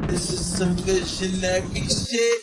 This is some visionary shit.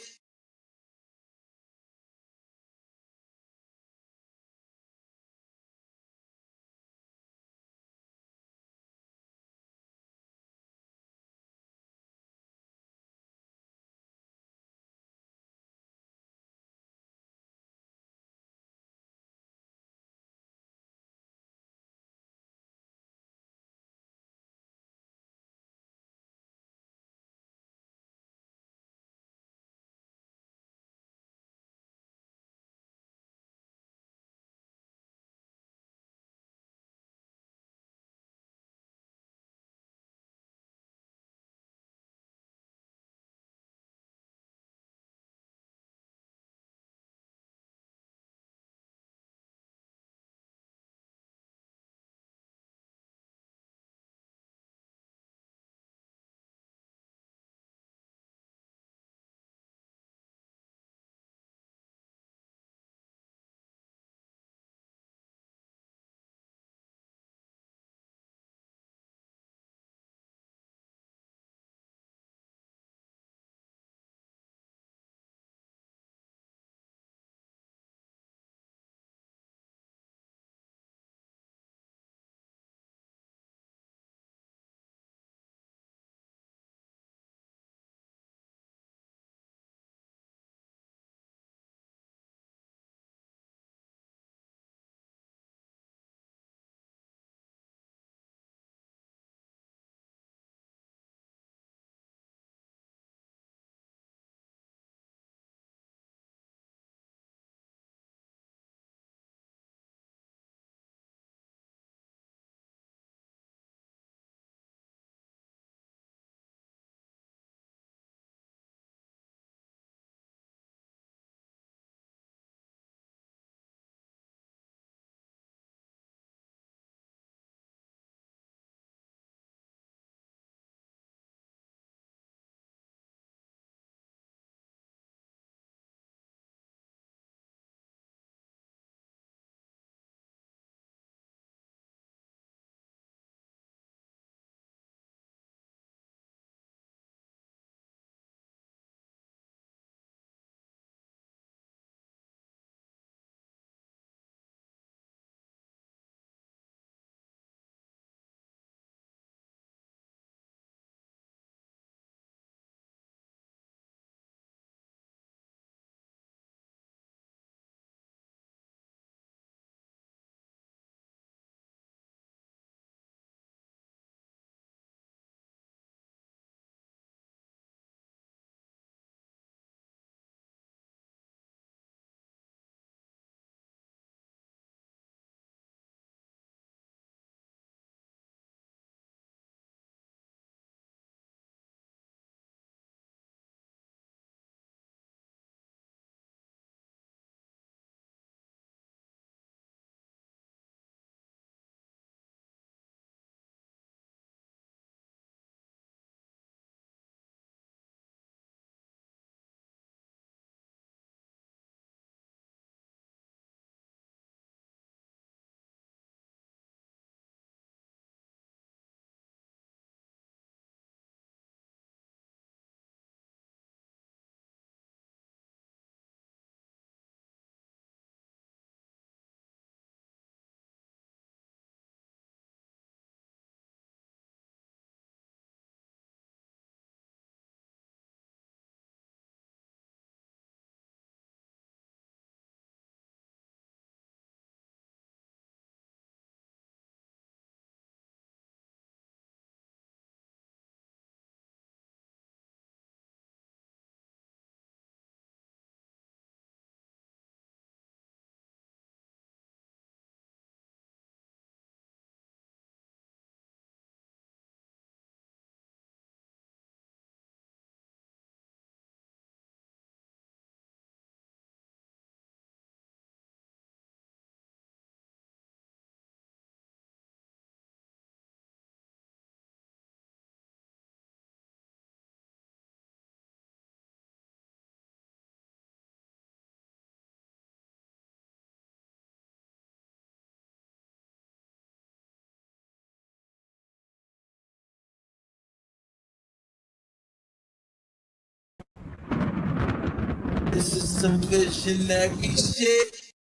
some good shenanigans shit.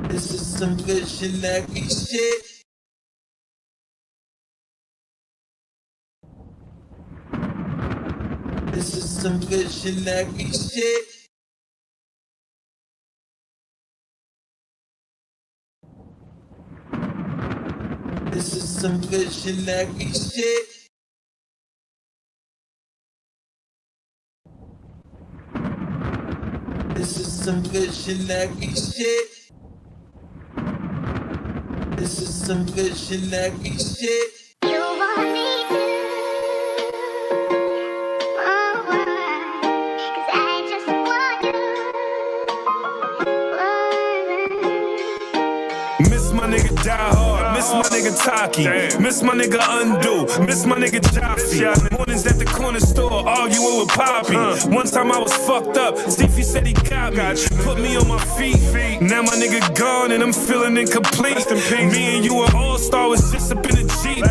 This is some good shenanigans shit. This is some good shenanigans shit. This is some good shenanigans shit. This is some good shenanigans shit. This is some good shenanigans shit. You want me to, oh, 'cause I just want you. Miss my nigga Die Hard, miss my nigga Taki, miss my nigga Undo, miss my nigga Jaffe. Mornings at the corner store, arguing with Poppy. One time I was fucked up, Stevie said he got me, put me on my feet. Now my nigga gone and I'm feeling incomplete. Me and you were all-star, was just up in the Jeep.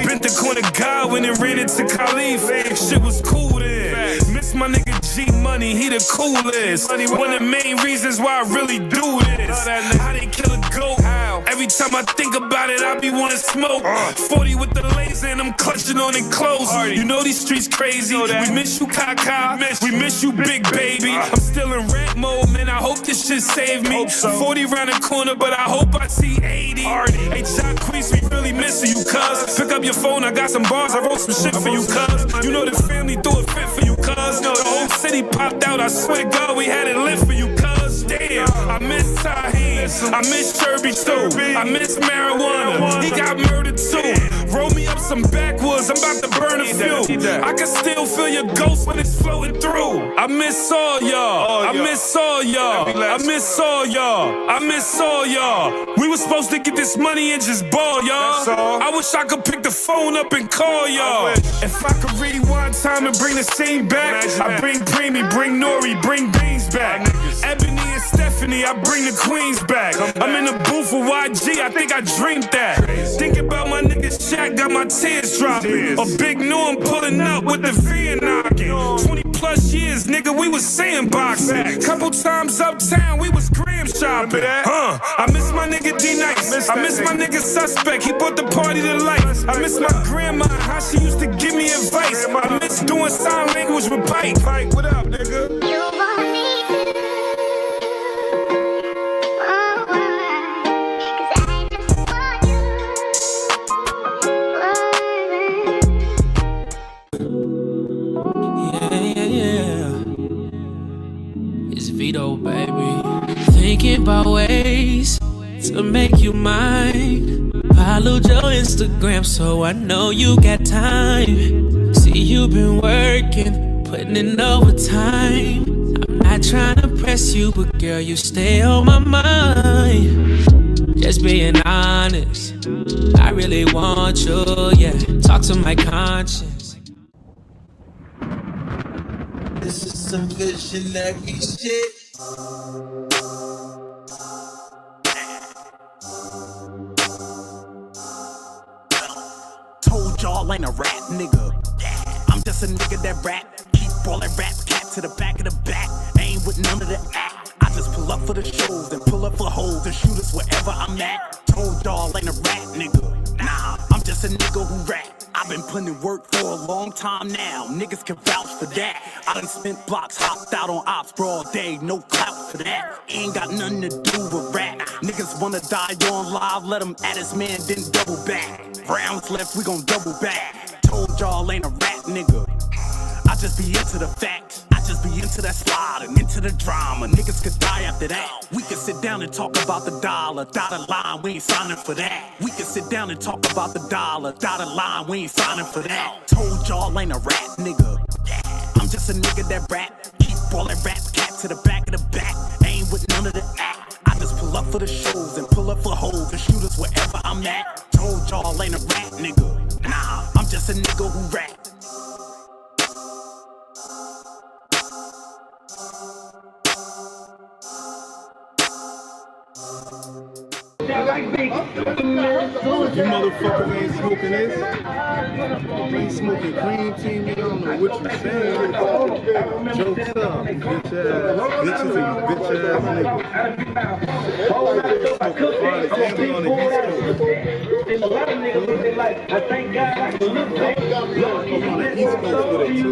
Bent the corner Godwin and ran into Khalif. Shit was cool then. Miss my nigga G Money, he the coolest. One of the main reasons why I really do this. How they kill a goat? Every time I think about it, I be wanting smoke. 40 with the laser and I'm clutching on it close. You know these streets crazy. We miss you, Kaka. We miss you, Big Baby. I'm still in rap mode, man. I hope this shit save me. 40 round the corner, but I hope I see 80. Hey, Jacquees, we really missing you, cuz. Pick up your phone, I got some bars, I wrote some shit for you, cuz. You know the family threw a fit for you, cuz. The whole city popped out, I swear to God, we had it lit for you, cuz. Damn, I miss Tahir, I miss Sherby too, I miss marijuana, he got murdered too. Roll me up some backwoods, I'm about to burn a few. I can still feel your ghost when it's floating through. I miss all y'all, I miss all y'all, I miss all y'all, I miss all y'all. We was supposed to get this money and just ball, y'all. I wish I could pick the phone up and call y'all. If I could rewind time and bring the scene back, I bring Preemy, bring Nori, bring Beans back. Ebony and Stephanie, I bring the queens back. I'm in the booth with YG, I think I dreamed that. Think about my nigga Shaq, got my tears dropping. A big Norm pulling up with the van knocking. 20 plus years, nigga, we was sandboxing. Couple times uptown, we was gram shopping. I miss my nigga D-Nice, I miss my nigga Suspect, he brought the party to life. I miss my grandma, how she used to give me advice. I miss doing sign language with Pike. Pike, what up, nigga? You want me to, oh, 'cause I just want you. Yeah. It's Vito, baby. Thinking about ways to make you mine. Followed your Instagram, so I know you got time. See, you been working, putting in overtime. I'm not trying to press you, but girl, you stay on my mind. Just being honest, I really want you, yeah. Talk to my conscience. This is some good shenanigans shit. Told y'all ain't a rap nigga. I'm just a nigga that rap. Keep ballin' rap cat to the back of the back. Ain't with none of the act. I just pull up for the shows and pull up for hoes and shoot us wherever I'm at. Told y'all ain't a rap nigga. Nah, I'm just a nigga who rap. I've been putting in work for a long time now. Niggas can vouch for that. I done spent blocks, hopped out on ops broad day. No clout for that. Ain't got nothing to do with rap. Niggas wanna die on live, let him at his man, then double back. Rounds left, we gon' double back. Told y'all ain't a rap nigga. I just be into the facts. I just be into that slide and into the drama. Niggas could die after that. We can sit down and talk about the dollar. Dotted line, we ain't signing for that. We can sit down and talk about the dollar. Dotted line, we ain't signing for that. Told y'all ain't a rap nigga. I'm just a nigga that rap. Keep ballin' rap cat to the back of the back. Ain't with none of the act. I just pull up for the shows and pull up for hoes and shoot us wherever I'm at. Told y'all ain't a rap nigga. Nah, I'm just a nigga who rap. You motherfuckers ain't smoking this. You ain't smoking cream tea, nigga. I don't know what you saying. Jokes up, bitch ass. Bitches and bitch ass niggas. Mainly on the East Coast. And a lot of niggas look like, I thank God I can look back. I'm on the East Coast with it too.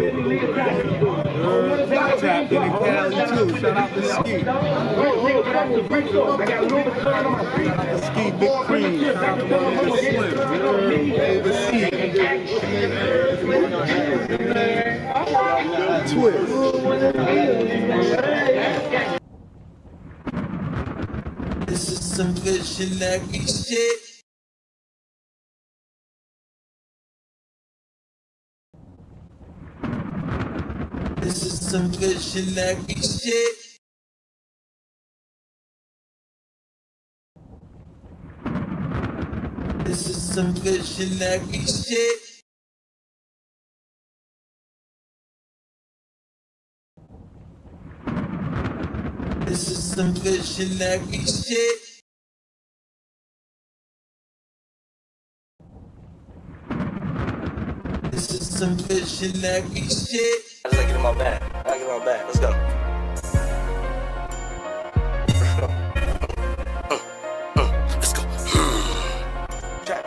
Tapped in Cali too. Shout out to Ski. Ski Big Cream. Shout out to my nigga Slim. Twist. This is some good shenanigans shit. This is some good shenanigans shit. This is some good shenanigans shit. This is some good shenanigans shit. This is some good shenanigans shit. I just gotta get in my bag. I gotta get in my bag. Let's go. Let's go.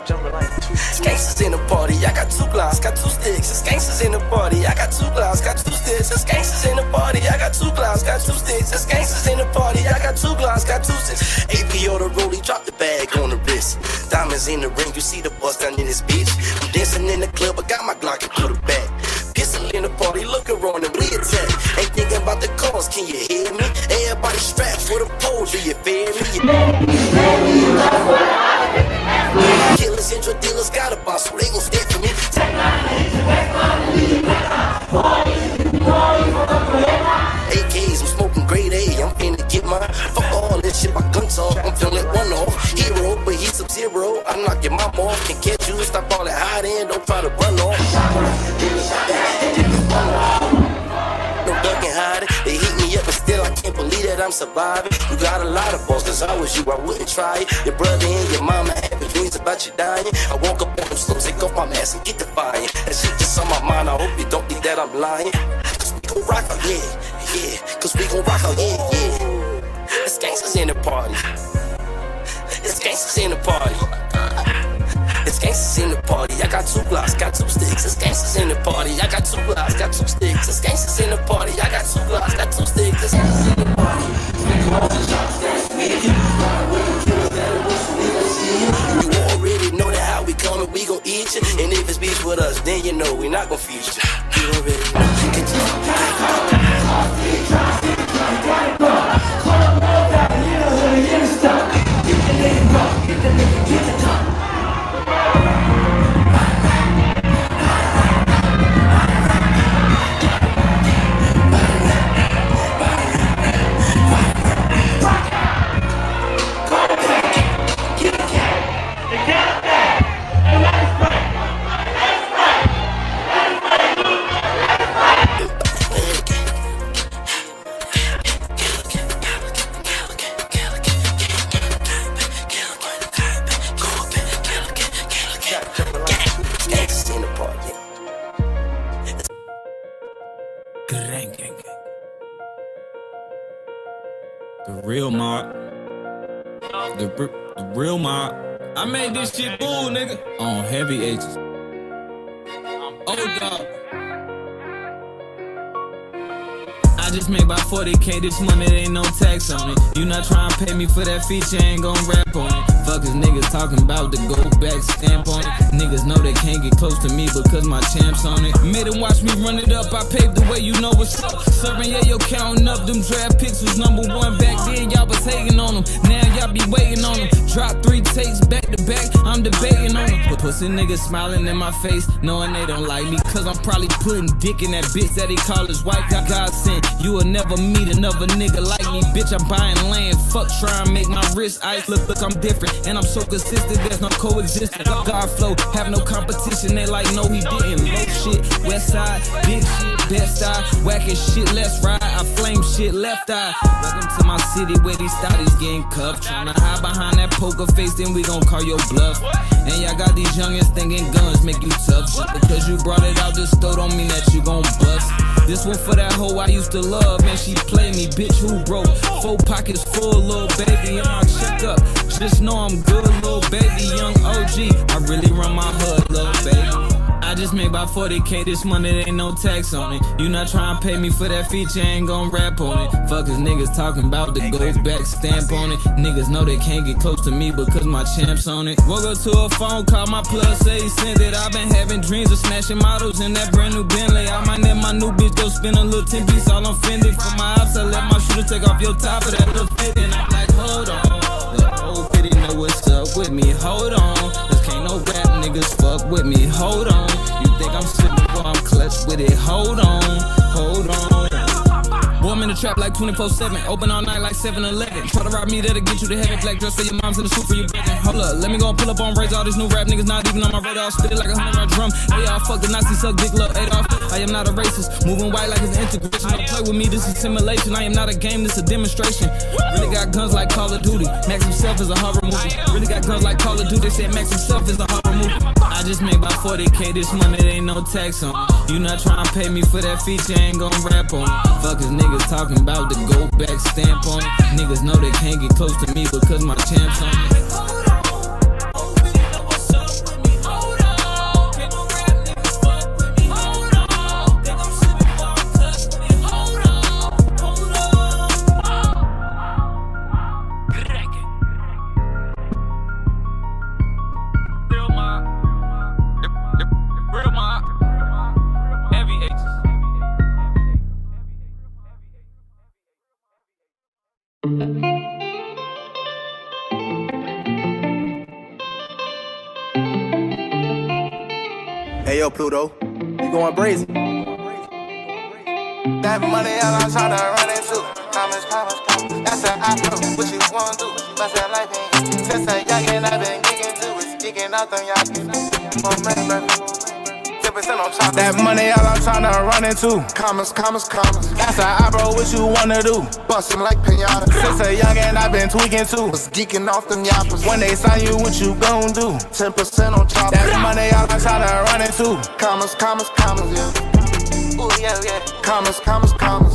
Jumping like two. Gangsters in the party. I got 2 glass, got 2 sticks. It's gangsters in the party. I got 2 glass, got 2 sticks. It's gangsters in the party. I got 2 glass, got 2 sticks. It's gangsters in the party. I got 2 glass, got 2 sticks. AP or the rollie, drop the bag on the wrist. Diamonds in the ring, you see the bust down in this bitch. I'm dancing in the club, I got my Glock and put it back. Pistol in the party, looking wrong and we attack. Ain't thinking about the cause, can you hear me? Everybody strapped for the pole, do you feel me? Killers and drug dealers got a boss, so they gon' stand for me. AKs, I'm smoking grade A, I'm finna get mine. Fuck all this shit, my gun talk, I'm feeling one off. Hero, but he's Sub-Zero, I'm knocking my off. Can catch you, stop all that hide in, don't try to run off. No ducking hiding, they hit me up and still I can't believe that I'm surviving. You got a lot of balls, cause I was you, I wouldn't try it. Your brother and your mama having dreams about you dying. I woke up on them slopes, take off my mask and get defiant. That shit just on my mind, I hope you don't think that I'm lying. Cause we gon' rock out, yeah, yeah. Cause we gon' rock out, yeah, yeah. It's gangsters in the party. It's gangsters in the party. It's gangsters in the party. I got 2 blocks, got 2 sticks. It's gangsters in the party. I got 2 blocks, got 2 sticks. It's gangsters in the party. I got 2 blocks, got 2 sticks. It's gangsters in the party. You already know that how we coming, we gon' eat you. And if it's beef with us, then you know we not gon' feed you. You already know. The real mob. The real mob. I made this shit bull, nigga. On heavy H's. Oh, dog. I just made about 40K this month, it ain't no tax on it. You not trying to pay me for that feature, ain't gon' rap on it. Fuckers niggas talking about the go back stamp on it. Niggas know they can't get close to me because my champ's on it. Made them watch me run it up, I paved the way, you know what's up. Serving, yeah, yo, counting up, them draft picks was #1 back then, y'all was hating on them. Now y'all be waiting on them. Drop 3 takes back to back, I'm debating on them. But pussy niggas smiling in my face, knowing they don't like me. Cause I'm probably putting dick in that bitch that he call his wife. God sent, you will never meet another nigga like me. Bitch, I'm buying land, fuck trying to make my wrist ice. Look, I'm different, and I'm so consistent, there's no coexistence. God flow, have no competition, they like, no he didn't. Low shit, west side, big shit. best eye. Whacking shit, let's ride. I flame shit, left eye. Welcome to my city where these thotties getting cuffed. Tryna hide behind that poker face, then we gon' call your bluff. And y'all got these youngins thinking guns make you tough. Just because you brought it out this store don't mean that you gon' bust. This one for that hoe I used to love, and she play me, bitch, who broke? 4 pockets full, little baby, in my checkup. Just know I'm good, little baby, young OG. I really run my hood, little baby. I just made about 40K this month, there ain't no tax on it. You not tryna pay me for that feature, ain't gon' rap on it. Fuckers niggas talking about the go back stamp on it. Niggas know they can't get close to me because my champ's on it. Woke up to a phone call, my plug say he sent it. I've been having dreams of smashing models in that brand new Bentley. I might let my new bitch go spend a little 10 piece, all I'm fended. For my ops, I let my shooter take off your top of that little fit. And I'm like, hold on, the old pity know what's up with me, hold on. Cause can't no rap niggas fuck with me, hold on. You think I'm sipping while I'm clutched with it, hold on, hold on. Boy, I'm in the trap like 24/7, open all night like 7-Eleven. Try to rob me, that'll get you to heaven. Black dress for your moms and the suit for your brethren. Hold up, let me go and pull up on braids. All these new rap niggas not even on my radar. Spit it like a 100-round drum. Hey, y'all fuck the Nazi, suck dick, love Adolf. I am not a racist, moving white like it's an integration. Don't play with me, this is simulation. I am not a game, this a demonstration. Really got guns like Call of Duty. Max himself is a horror movie. Really got guns like Call of Duty. They said Max himself is a horror movie. I just made about 40K this month, there ain't no tax on it. You not tryna pay me for that feature, ain't gon' rap on it. Fuckers niggas talking about the go back stamp on it. Niggas know they can't get close to me because my champ's on it. Hey yo, Pluto, you going brazen? That money all I'm tryna run into. Promise. That's an opera, what you wanna do? Bust that life in. Since a youngin' I've been geeking too. It's geeking out them y'all. Oh man, baby. 10% on top. That money all I'm tryna run into. Commas. That's an opera, what you wanna do? Bust them like pinata. Since a youngin' I've been tweaking too. Was geeking off them yappers. When they sign you, what you gon' do? 10% on top. That money all I'm tryna run into. Commas, yeah. Ooh, yeah. Commas.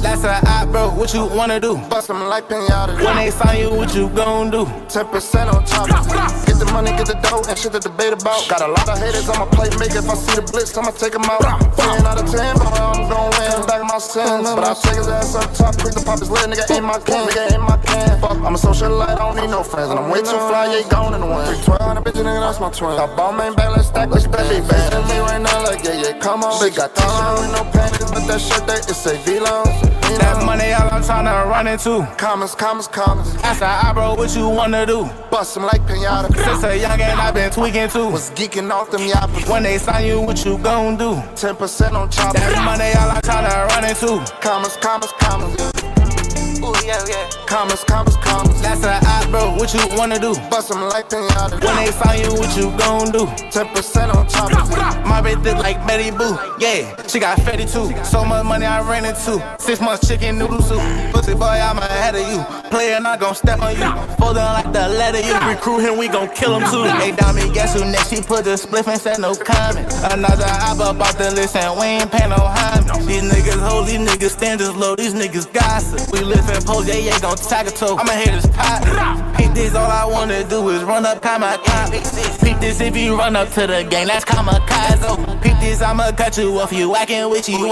That's an op, bro. What you wanna do? Bust them like pinata. When they sign you, what you gon' do? 10% on top. Get the money, get the dough, and shit to debate about. Got a lot of haters on my plate, make if I see the blitz, I'ma take them out. 10 out of 10, but I'm gon' win. Back my sins, but I'll take his ass up top. Quick to pop his lid, nigga ain't my can. Fuck, I'm a socialite, I don't need no friends, and I'm way too fly, yeah, gone in the wind. 1200 bitch, nigga, that's my twin. I ball main back, let's stack, let's stack. Big bang me right now, like yeah, come on. Big got t-shirt with no panties, but that shirt that it say V-Long. That money all I'm tryna run into. Commas. That's an eye, bro, what you wanna do? Bust them like pinata. Since a youngin' I've been tweaking too. Was geeking off them yappers. When they sign you, what you gon' do? 10% on chop. That money all I'm tryna run into. Commas. Ooh, yeah. Commas. That's an eye, bro, what you wanna do? Bust them like pinata. When they sign you, what you gon' do? 10% on top. My bitch look like Betty Boo. Yeah, she got fatty too. So much money I ran into. 6 months chicken noodle soup. Pussy boy, I'm ahead of you. Player not gon' step on you. Fold down like the letter you. Recruit him, we gon' kill him too. Hey, Dami, guess who next? She put the spliff and said no comment. Another op up off the list and we ain't paying no homage. These niggas hold, these niggas standards low, these niggas gossip. We live in pose, yeah, gon' tag a toe. I'ma hit his pot. Peep this, all I wanna do is run up kamikaze. Peep this, if you run up to the gang, that's kamikaze. Peep this, I'ma cut you off, you whacking with you.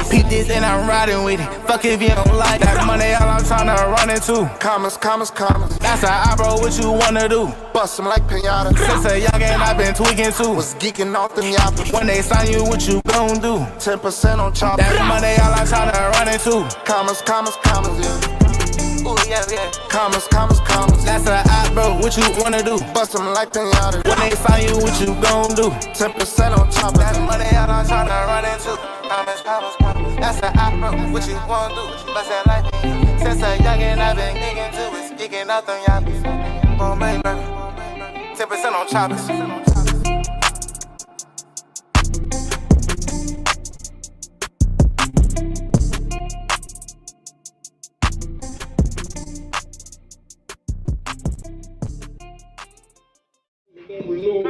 Peep this, and I'm riding with it. Fuck if you don't like that money, all I'm tryna run into. Commas. That's an eye, bro, what you wanna do? Bust them like pinata. Since a youngin' I've been tweaking too. Was geeking off them yappers. When they sign you, what you gon' do? 10% on chop. That money, all I'm tryna run into. Commas, yeah. Ooh, yeah. Commas. That's an eye, bro, what you wanna do? Bust them like pinata. When they sign you, what you gon' do? 10% on top. That money out I'm tryna run into. Commas. That's an eye, bro, what you wanna do? Bust that like me. Since a youngin' I've been geeking too. It's geeking out them yappies. Oh, man, baby. 10% on choppers.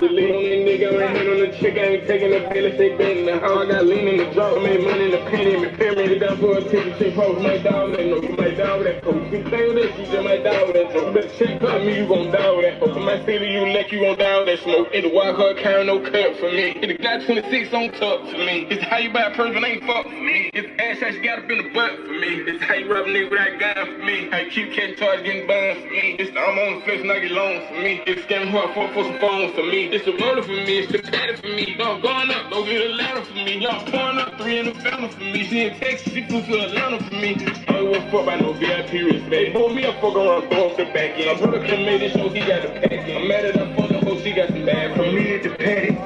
the lean on that nigga, I ain't hand on the chick, I ain't taking the bill if they been in the house. I got lean in the drop, I made money in the penny, me pyramid down for a ticket, chick post, my dog, that no, you might die with that post. You play with that, you just might die with that smoke. Better check up me, you gon' die with that post. In my city, you lick, you gon' die with that smoke. In the wild card count, no cut for me. In the got 26 on top for me. It's how you buy a person, ain't fuck for me. It's ass shots you got up in the butt for me. It's how you rub a nigga with that gun for me. How you keep catching charge getting burned for me. It's the I'm on the fence, not get loans for me. It's scamming hard for some phones for me. It's the murder for me, it's the daddy for me. Y'all going up, go get a ladder for me. Y'all pouring up 3 in the family for me. She in Texas, she flew to Atlanta for me. I ain't want fuck by no VIP respect. Boy, me a fuck around, throw up the back end. My brother can make this show, he got the pack in. I'm mad at that fuck up, she got some bad for me. It's the petty.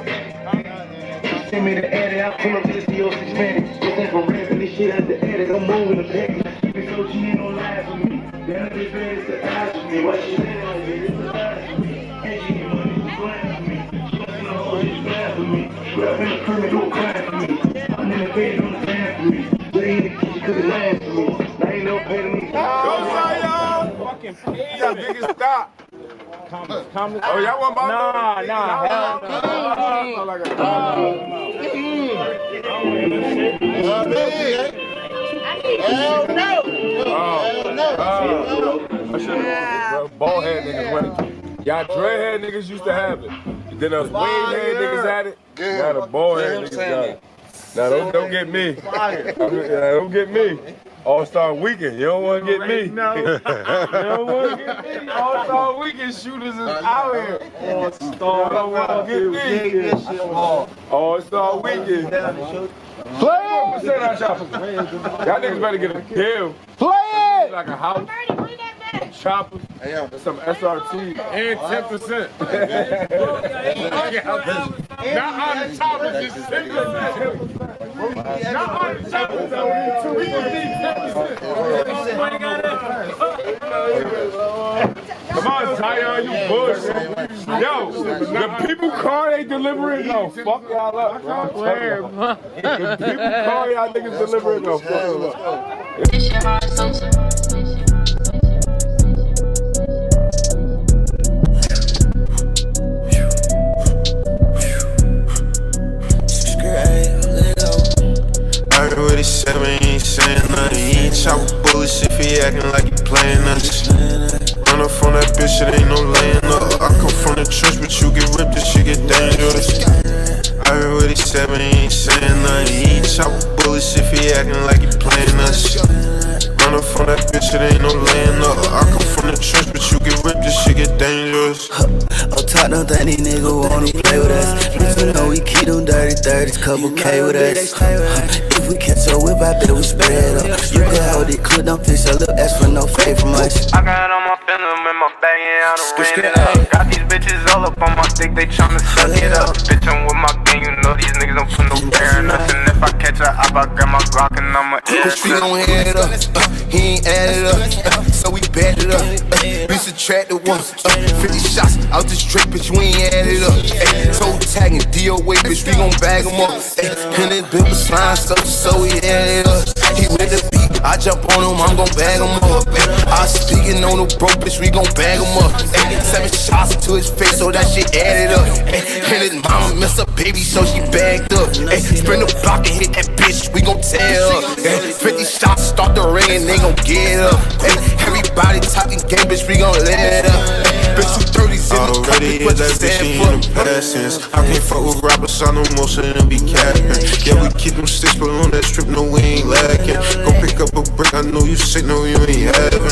Send me the edit, I pull up this to your Hispanic. This ain't from rapping, this shit at the edit. I'm moving the package. Keep it so she ain't gon' lie for me. Damn, this man is the eyes for me. Why she saying on me? It's the eyes for me. And she get money, she grind for me. She got in the hole, she's grind for me. She up in the permit, don't cry for me. I'm in the bed, don't stand for me. Lay in the kitchen, cooking lamb for me. I ain't no pay to me. Go, y'all! Fucking pay. Y'all niggas stop. Comment. Oh, y'all want my Nah, hell I should have. Bald head niggas went. Y'all dreadhead niggas used to have it. Then us wave head niggas had it. Now the bald head niggas got it. Now don't get me. Don't get me. All-Star Weekend, you don't want to get me. No. You don't want to get me. All-Star Weekend shooters is out here. All-Star, don't want to get me. All-Star Weekend. Play it! Y'all niggas better get a deal. Play it! Like a house. Choppers, some SRT, and 10%. Not on the choppers, just 10%. Not on the choppers, though. We gonna need 10%. Come on, Zion, you bullshit. Yo, the people car they delivering, no, fuck y'all up. The people car y'all niggas delivering, no, fuck y'all up. I already said we ain't saying nothing. He ain't chop bullets if he acting like he playing us. Run up from that bitch, it ain't no laying up. I come from the church, but you get ripped, this shit get dangerous. I already said we ain't saying nothing. He ain't chop bullets if he acting like he playing us. Run up from that bitch, it ain't no laying up. I come from the church, but you get ripped, this shit get dangerous. Oh, talk, don't think these niggas wanna play with us. Bitch, you know we keep them dirty 30s, couple K with us. If we catch a whip, I bet we spread up. You can hold it, clip, don't fix a little ass for no fade from us. I got on my film in my bag, yeah, I done ran it up. Got these bitches all up on my dick, they tryna suck it up. Bitch, I'm with my gang, you know these niggas don't put no fear in us. And if I catch a op, I grab my Glock and I'ma air it. We gon' head it up, he ain't added up, so we back it up. We subtracted once, 50 shots out this strip, bitch, we ain't added up. Toe tagging, DOA, bitch, we gon' bag him up. And this bitch was slime stuff, so we added up. He with the beat, I jump on him, I'm gon' bag him up. I speaking on the broke, bitch, we gon' bag him up. 7 shots to his face, so that shit added up. And his mama messed up, baby, so she bagged up. Sprint the block and hit that bitch, we gon' tear up. 50 shots, start the ring and they gon' get up. Everybody talking game, bitch, we gon' let it up. Bitch, you 30s in the already is that bitch in the past tense. I can't fuck with rappers, I know most of them be capping. Yeah, we keep them sticks, but on that strip, no, we ain't lacking. Go pick up a brick, I know you sick, no, you ain't having.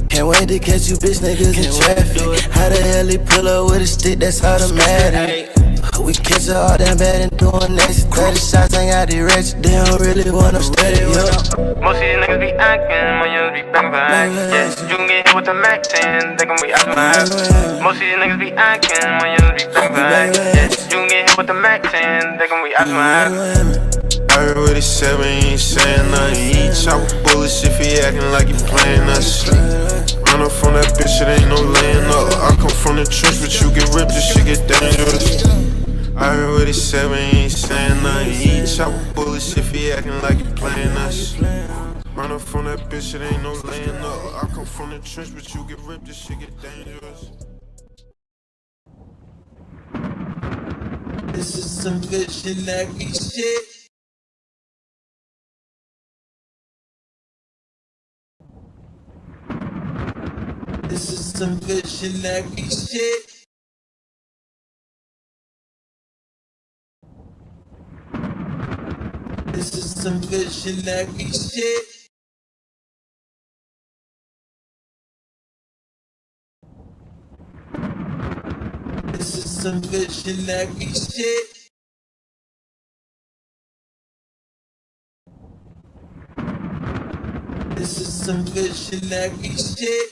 Can't wait to catch you bitch niggas in traffic. How the hell he pull up with a stick, that's automatic. We catch her all damn bad and doing next 30 shots, ain't got the ratchet, they don't really wanna steady up. Most of these niggas be acting, my youngers be bang bang. Yeah, you can get hit with the Mac 10, they gon' be out the map. Most of these niggas be acting, my youngers be bang bang. Yeah, you can get hit with the Mac 10, they gon' be out the map. I already said we ain't saying nothing. He ain't chop bullets if he acting like he playing us. Run up from that bitch, it ain't no laying up. I come from the church, but you get ripped, this shit get dangerous. I already said we ain't saying nothing. He ain't chop bullets if he acting like he playing us. Run up from that bitch, it ain't no laying up. I come from the church, but you get ripped, this shit get dangerous. This is some good shenanigans shit. This is some good shenanigans shit. This is some good shenanigans shit. This is some good shenanigans shit. This is some good shenanigans shit.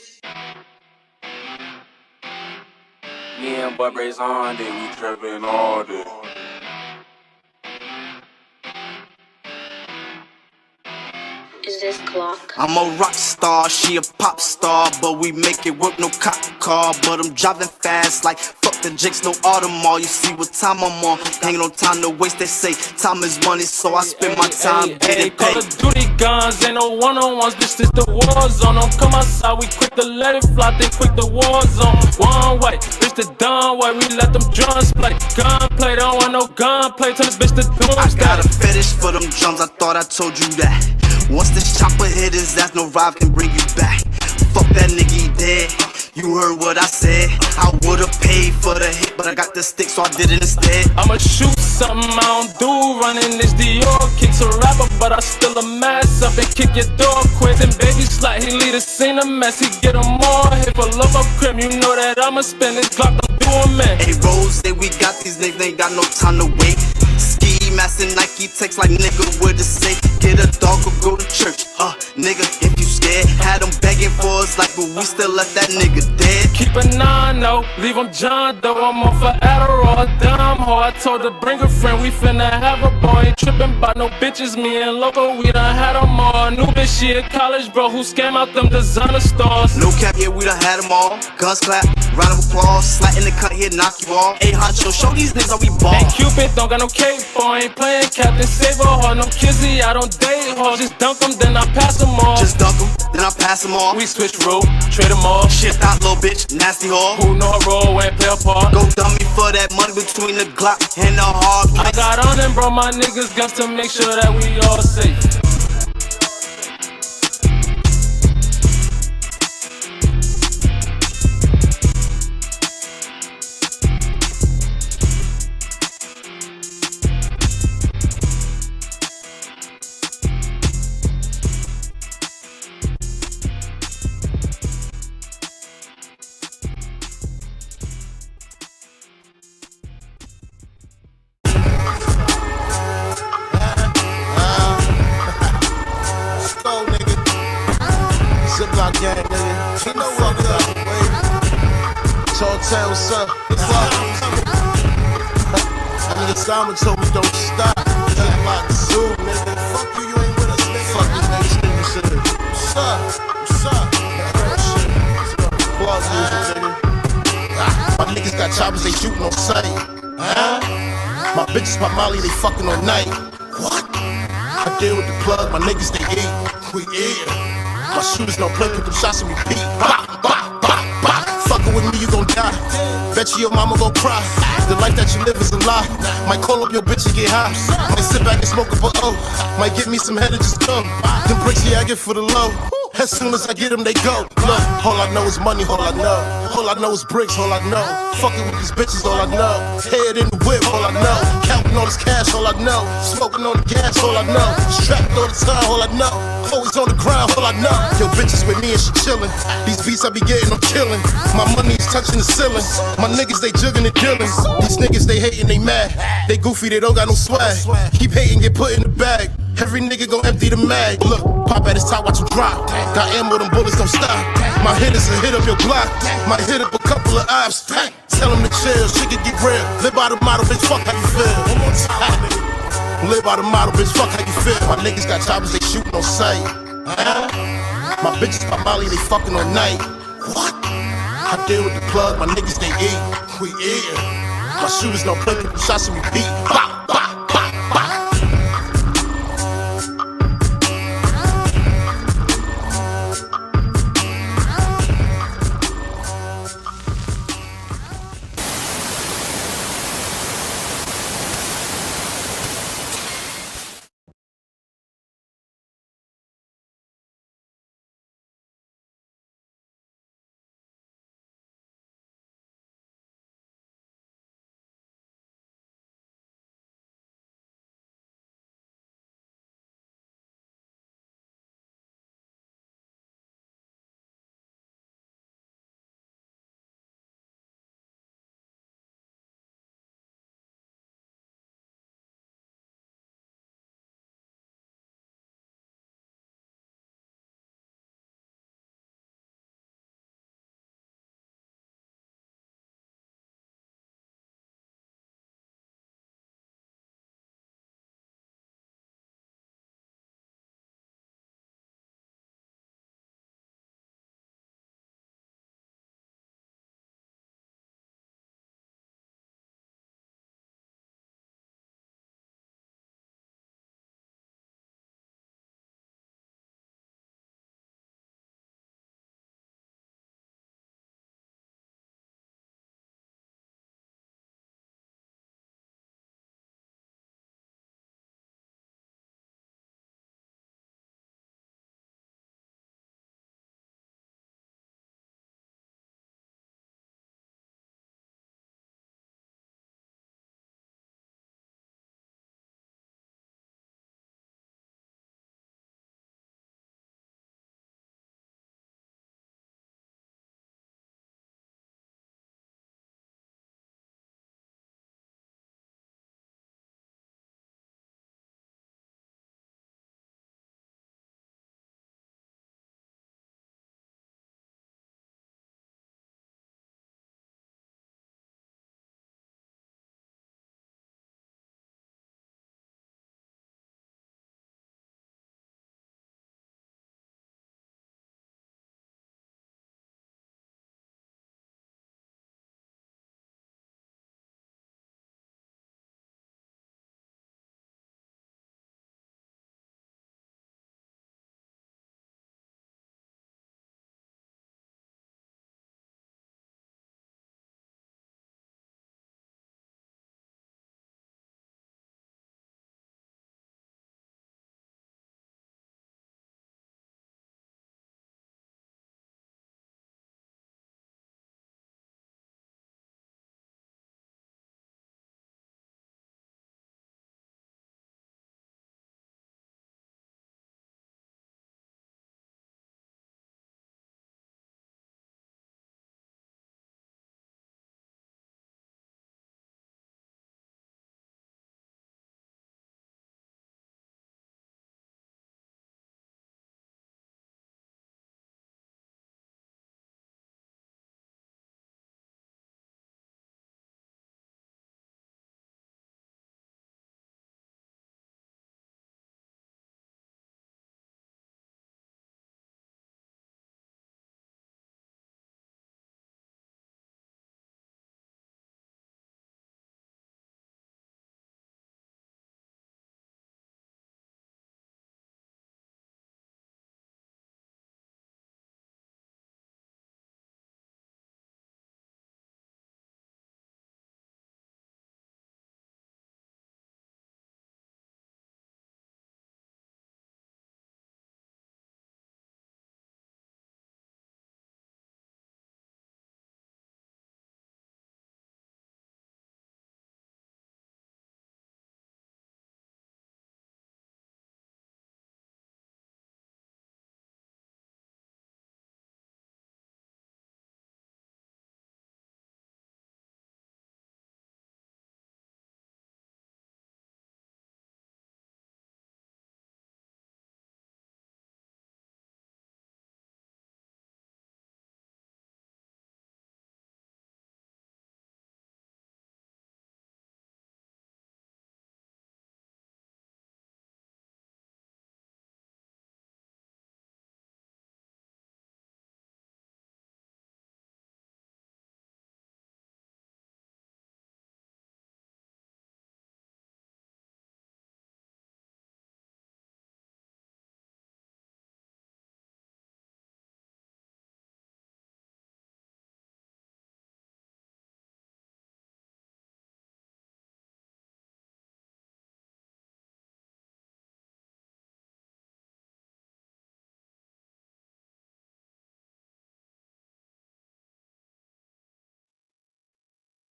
Me and Boy Brace on it, we trapping all day. Is this clock? I'm a rock star, she a pop star, but we make it work, no cop car. But I'm driving fast like fuck the jakes, no Audemars. You see what time I'm on, ain't no time to waste. They say time is money, so I spend my time getting paid. Call of Duty guns, ain't no one-on-ones, bitch, this the war zone. Don't come outside, we quick to let it fly, they quick the war zone. One way, bitch, the done way, we let them drums play. Gunplay, don't want no gunplay, tell this bitch to doomsday. I got a fetish for them drums, I thought I told you that. Once this chopper hit his ass, no ride can bring you back. Fuck that nigga, he dead. You heard what I said. I would've paid for the hit, but I got the stick, so I did it instead. I'ma shoot something I don't do, running this Dior. Kicks a rapper, but I still a mess up and kick your door quick. And baby slide, he lead a scene a mess, he get him more hit for love of crib. You know that I'ma spend this Glock, I'm doing man. Hey Rose, say we got these niggas, ain't got no time to wait. Ski mask and Nike text like nigga with a say. Get a dog or go to church, nigga, if you scared. Had them begging for us like, but we still left that nigga dead. Keep a 9-0, leave him John though. I'm off for Adderall, dumb hoe. I told her bring a friend, we finna have a boy. Ain't trippin' by no bitches, me and Loco, we done had them all. New bitch, she a college bro who scam out them designer stores. No cap, yeah, we done had them all. Guns clap, round of applause, slat in the cut here, knock you off. Hey Honcho, show these niggas how we ball. Hey Cupid, don't got no cape for, ain't playing Captain Saberhawk. No kizzy, I don't date hoes. Just dunk them, then I pass them off. Just dunk them, then I pass them off. We switch route, trade them off. Shit that little bitch, nasty whore. Who know a role and play a part? Go dummy for that money between the Glock and the hard place. I got on and brought my niggas guns to make sure that we all safe. Gang, nigga. You know what it up, baby. Tall town, what's up? What's up? I mean, the Simon told me don't stop. Just like the zoo, nigga. Fuck you, you ain't with us, nigga. Fuck this nigga, shit. What's up? What's up? Plug music, nigga. My niggas got choppers, they shooting on sight. My bitches, my Molly, they fucking all night. What? I deal with the plug, my niggas, they eat. We eat. My shooters don't play, put them shots and repeat. Bah, bah, bah, bah. Fuckin' with me, you gon' die. Bet you your mama gon' cry. The life that you live is a lie. Might call up your bitch and get high. Might sit back and smoke up a O. Might give me some head and just come. Them bricks, yeah, I get for the low. As soon as I get them, they go. Look, all I know is money, all I know. All I know is bricks, all I know. Fucking with these bitches, all I know. Head in the whip, all I know. Counting all this cash, all I know. Smoking on the gas, all I know. Strapped all the time, all I know. Always on the ground, all I know. Yo, bitches with me and she chillin'. These beats I be getting, I'm killin'. My money is touching the ceiling. My niggas, they juggin' and dealin'. These niggas, they hatin', they mad. They goofy, they don't got no swag. Keep hating, get put in the bag. Every nigga gon' empty the mag. Look, pop at his top, watch him drop. Got ammo, them bullets don't stop. My hitters will hit up your block. Might hit up a couple of ops. Tell him to chill, shit can get real. Live by the model, bitch, fuck how you feel. One more time, nigga. Live by the model, bitch, fuck how you feel. My niggas got choppers, they shooting on sight. My bitches, my Molly, they fucking all night. What? I deal with the plug, my niggas, they eat. We eat. My shooters don't play, put them shots and repeat. Bah, bah, bah, bah.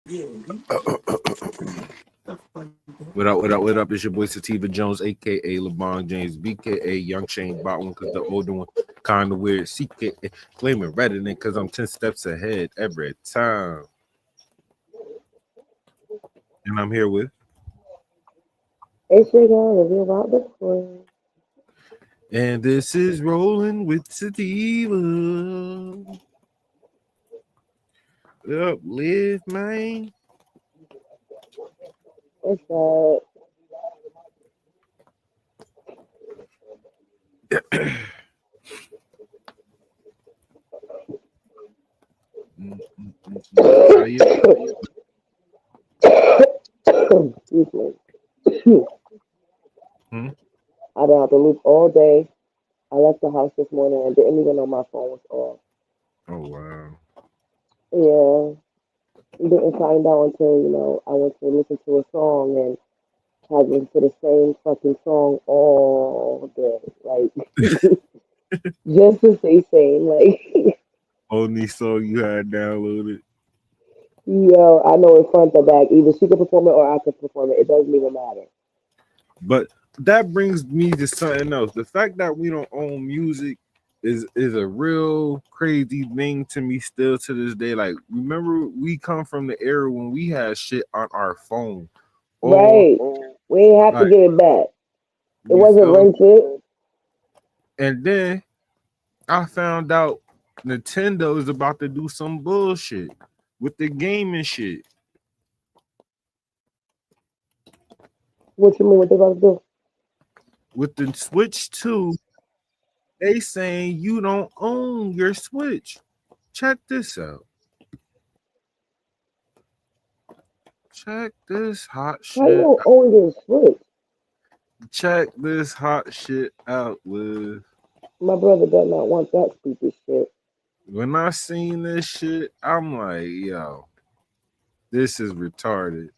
What up, what up, what up? It's your boy Sativa Jones, aka LeBron James, BKA Young Shane Bot one, cause the older one kinda weird. CKA flaming redder than cause I'm 10 steps ahead every time. And I'm here with It's your girl, review about the queen. and this is Rolling with Sativa. Up, live, man. It's that. How you? Excuse me. I've been out the loop all day. I left the house this morning and didn't even know my phone was off. Oh wow. Yeah. Didn't find out until, I went to listen to a song and had listened to the same fucking song all day. Like, just to stay sane. Like, Only song you had downloaded. yo, I know in front or back. Either she could perform it or I could perform it. It doesn't even matter. But that brings me to something else. The fact that we don't own music is a real crazy thing to me still to this day. Like, remember, we come from the era when we had shit on our phone. Right. We ain't have to get it back. It wasn't rented. And then I found out Nintendo is about to do some bullshit with the gaming shit. What you mean? What they about to do? With the Switch 2, they saying you don't own your Switch. Check this out. Check this hot shit. How you don't own your Switch? Check this hot shit out, Liz. My brother does not want that stupid shit. When I seen this shit, I'm like, yo, this is retarded.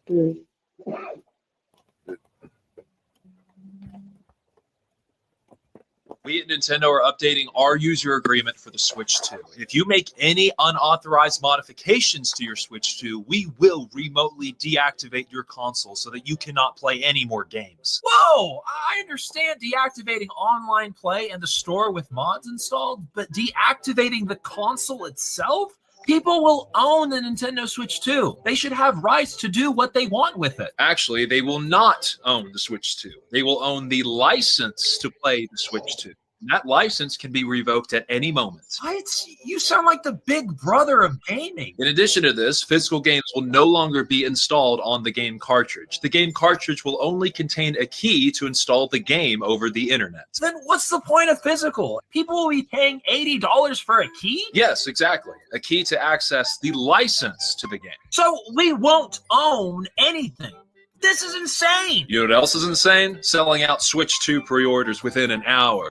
We at Nintendo are updating our user agreement for the Switch 2. If you make any unauthorized modifications to your Switch 2, we will remotely deactivate your console so that you cannot play any more games. Whoa! I understand deactivating online play and the store with mods installed, but deactivating the console itself? People will own the Nintendo Switch 2. They should have rights to do what they want with it. Actually, they will not own the Switch 2. They will own the license to play the Switch 2. And that license can be revoked at any moment. What? You sound like the big brother of gaming. In addition to this, physical games will no longer be installed on the game cartridge. The game cartridge will only contain a key to install the game over the internet. Then what's the point of physical? People will be paying $80 for a key? Yes, exactly. A key to access the license to the game. So we won't own anything. This is insane. You know what else is insane? Selling out Switch 2 pre-orders within an hour.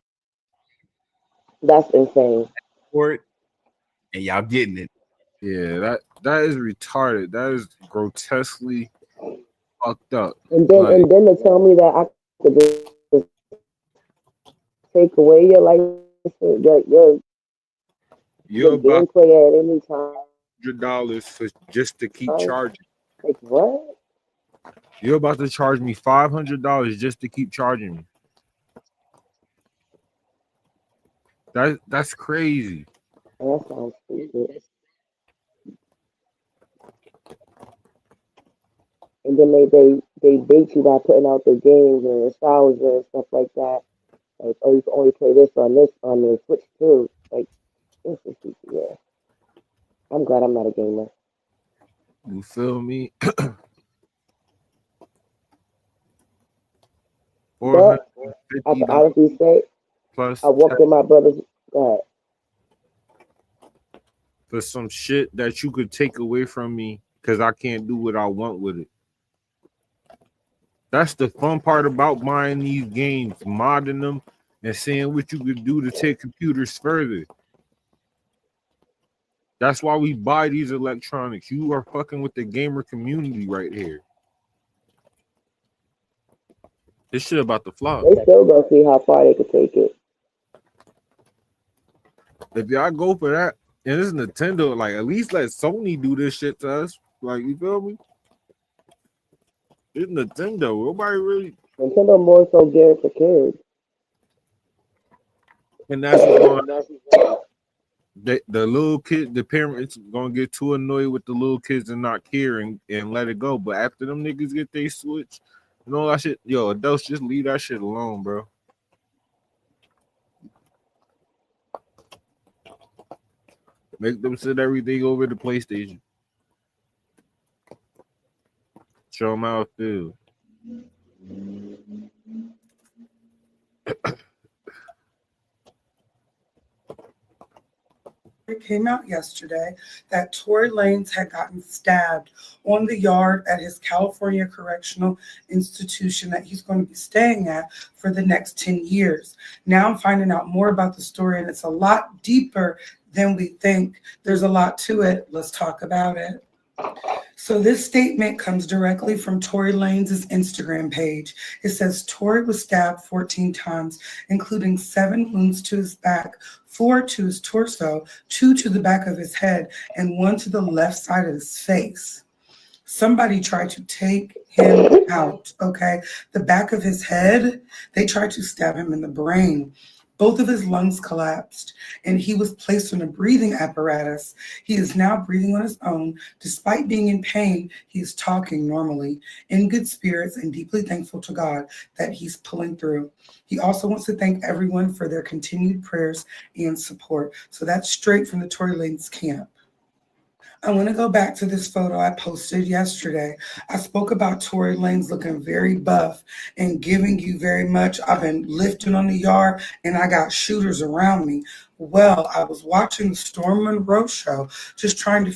That's insane. For it, and y'all getting it. Yeah, that is retarded. That is grotesquely fucked up. And then to tell me that I could just take away your license, your gameplay at any time. $100 for just to keep charging. Like what? You're about to charge me $500 just to keep charging me. That's crazy. That sounds stupid. And then they bait you by putting out the games and nostalgia and stuff like that. Like, oh, you can only play this on the Switch too. Like, this is stupid. Yeah. I'm glad I'm not a gamer. You feel me? But I can honestly say, plus I walked in my brother's. For some shit that you could take away from me because I can't do what I want with it. That's the fun part about buying these games, modding them, and seeing what you could do to take computers further. That's why we buy these electronics. You are fucking with the gamer community right here. This shit about to flop. They still gonna see how far they could take it. If y'all go for that, and this is Nintendo, like, at least let Sony do this shit to us. Like, you feel me? It's Nintendo. Nobody really. Nintendo more so geared for kids. And that's what's going on. The little kid, the parents gonna get too annoyed with the little kids and not care and let it go. But after them niggas get they switch and all that shit, yo, adults just leave that shit alone, bro. Make them sit everything over the PlayStation. Show them how it feels. It came out yesterday that Tory Lanez had gotten stabbed on the yard at his California correctional institution that he's going to be staying at for the next 10 years. Now I'm finding out more about the story, and it's a lot deeper than we think. There's a lot to it. Let's talk about it. So this statement comes directly from Tory Lanez's Instagram page. It says Tory was stabbed 14 times, including 7 wounds to his back, 4 to his torso, 2 to the back of his head, and 1 to the left side of his face. Somebody tried to take him out, okay? The back of his head, they tried to stab him in the brain. Both of his lungs collapsed, and he was placed on a breathing apparatus. He is now breathing on his own. Despite being in pain, he is talking normally, in good spirits, and deeply thankful to God that he's pulling through. He also wants to thank everyone for their continued prayers and support. So that's straight from the Tory Lanez camp. I want to go back to this photo I posted yesterday. I spoke about Tory Lanez looking very buff and giving you very much. I've been lifting on the yard and I got shooters around me. Well, I was watching the Storm Monroe show, just trying to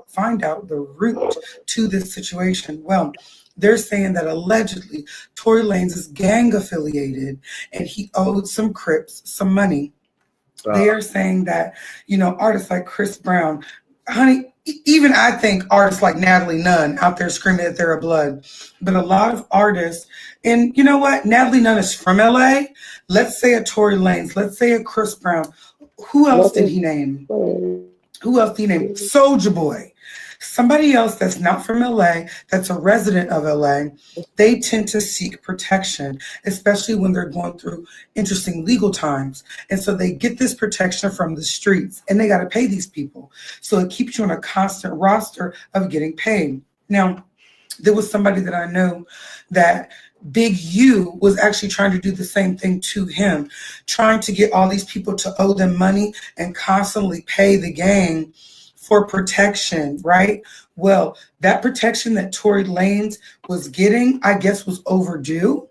find out the root to this situation. Well, they're saying that allegedly Tory Lanez is gang affiliated and he owed some Crips some money. They are saying that, artists like Chris Brown, honey, even I think artists like Natalie Nunn out there screaming that they're a blood, but a lot of artists, and you know what? Natalie Nunn is from LA. Let's say a Tory Lanez, let's say a Chris Brown. Who else did he name? Soulja Boy. Somebody else that's not from LA, that's a resident of LA, they tend to seek protection, especially when they're going through interesting legal times. And so they get this protection from the streets and they got to pay these people. So it keeps you on a constant roster of getting paid. Now, there was somebody that I know that Big U was actually trying to do the same thing to him, trying to get all these people to owe them money and constantly pay the gang for protection, right? Well, that protection that Tory Lanez was getting, I guess, was overdue.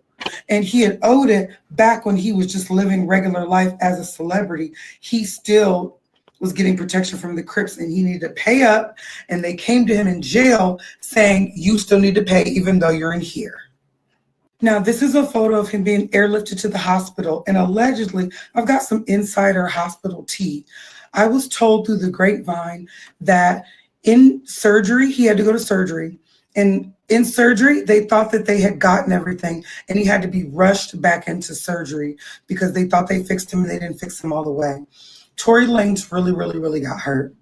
And he had owed it back when he was just living regular life as a celebrity. He still was getting protection from the Crips and he needed to pay up. And they came to him in jail saying, you still need to pay even though you're in here. Now, this is a photo of him being airlifted to the hospital. And allegedly, I've got some insider hospital tea. I was told through the grapevine that in surgery, he had to go to surgery. And in surgery, they thought that they had gotten everything and he had to be rushed back into surgery because they thought they fixed him and they didn't fix him all the way. Tory Lanez really got hurt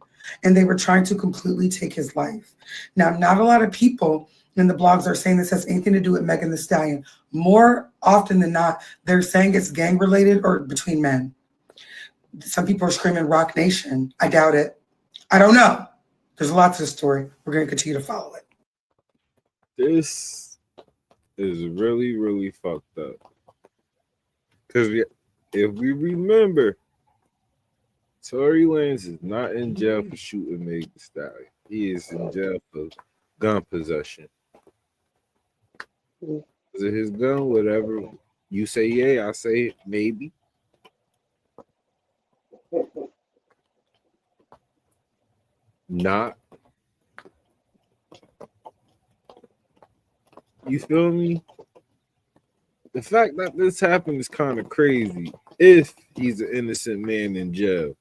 and they were trying to completely take his life. Now, not a lot of people in the blogs are saying this has anything to do with Megan Thee Stallion. More often than not, they're saying it's gang related or between men. Some people are screaming Rock Nation. I doubt it. I don't know. There's a lot to the story. We're going to continue to follow it. This is really fucked up. Because if we remember, Tory Lanez is not in jail for shooting Megan Thee Stallion. He is in jail for gun possession. Is it his gun? Whatever. You say yeah, I say maybe. Not. You feel me? The fact that this happened is kind of crazy. If he's an innocent man in jail,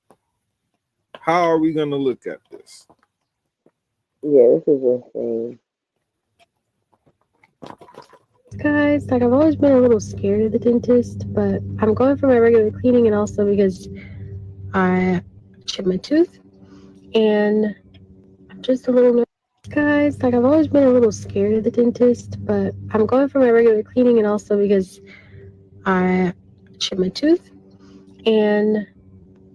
how are we gonna look at this? Yeah, this is insane. Guys, like I've always been a little scared of the dentist, but I'm going for my regular cleaning and also because I chipped my tooth and I'm just a little nervous. Guys, guys. Like, I've always been a little scared of the dentist, but I'm going for my regular cleaning and also because I chipped my tooth and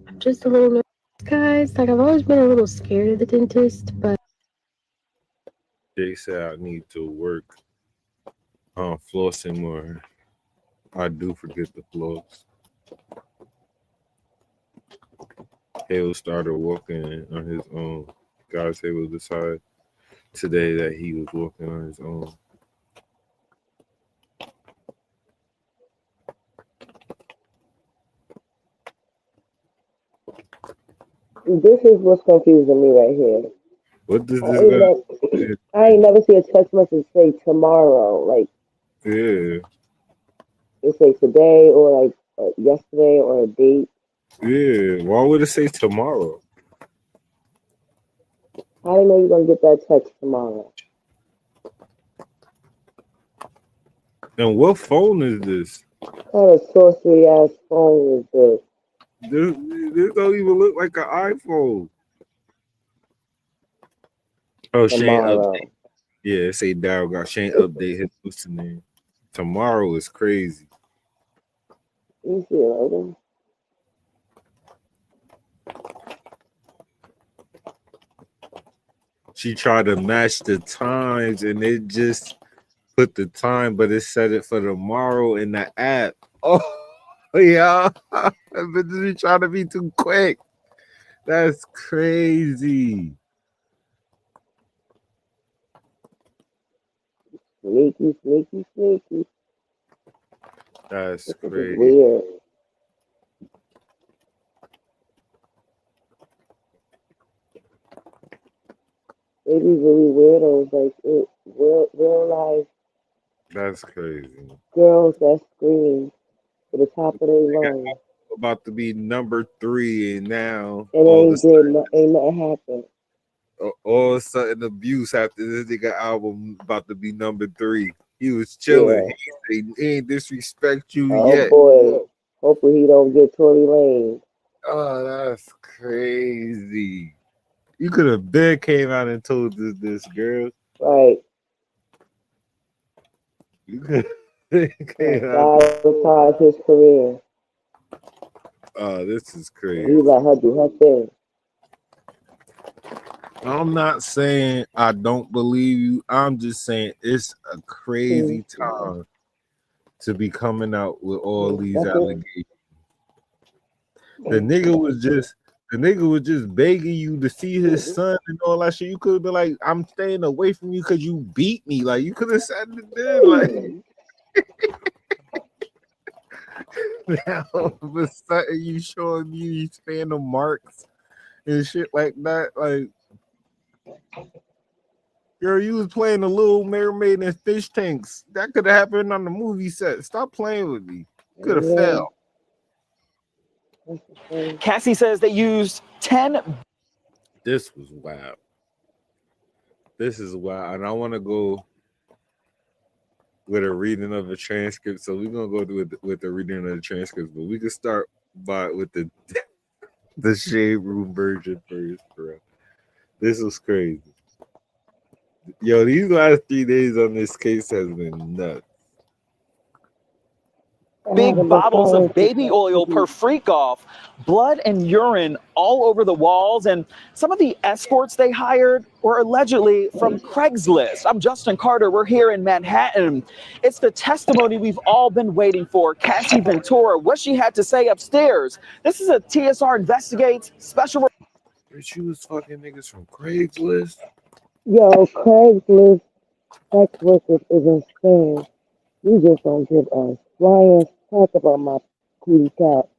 I'm just a little nervous, guys. Like, I've always been a little scared of the dentist, but They say I need to work on flossing more. I do forget the floss. Hale started walking on his own. God Hale decided today that he was walking on his own. This is what's confusing me right here. What does I this ain't, guy? I ain't never see a text message say tomorrow. Like, Yeah, it say today or like yesterday or a date. yeah. Why would it say tomorrow? How do you know you're gonna get that text tomorrow? And what phone is this? What kind of sorcery ass phone is this? This don't even look like an iPhone. Oh, Shane Tomorrow. update. Yeah, it say Daryl got Shane update his listening. Tomorrow is crazy. You see it later. She tried to match the times and it just put the time, but it set it for tomorrow in the app. Oh, yeah. But she trying to be too quick. That's crazy. Sneaky, sneaky, sneaky. That's This is crazy. weird. They be really weirdos, like real life That's crazy. girls that scream to the top of their lungs. About to be number 3, and now And ain't nothing happened. all of a sudden abuse after this nigga album about to be number 3. He was chilling. Yeah. He ain't disrespect you Oh yet. boy. Hopefully he don't get Tory Lane. Oh, that's crazy. You could have been came out and told this girl. Right. You could have came out. Sabotage his career. Oh, this is crazy. He let her do her thing. I'm not saying I don't believe you. I'm just saying it's a crazy time to be coming out with all these allegations. The nigga was just begging you to see his son and all that shit. You could have been like, I'm staying away from you because you beat me. Like, you could have said it then. Like, now all of a sudden you showing me these phantom marks and shit like that. Like, girl, you was playing the Little Mermaid in fish tanks. That could have happened on the movie set. Stop playing with me. Could have failed. Cassie says they used 10. This was wild. This is wild. And I want to go with a reading of the transcript. So we're gonna go with the reading of the transcript, but we can start with the shade room version first, bro. This was crazy. Yo, these last 3 days on this case has been nuts. Big bottles of baby oil per freak off, blood and urine all over the walls, and some of the escorts they hired were allegedly from Craigslist. I'm Justin Carter. We're here in Manhattan. It's the testimony we've all been waiting for. Cassie Ventura, what she had to say upstairs. This is a TSR Investigates special. She was fucking niggas from Craigslist. Yo, Craigslist sex workers is insane. You just don't give a flying talk about my cootie cat.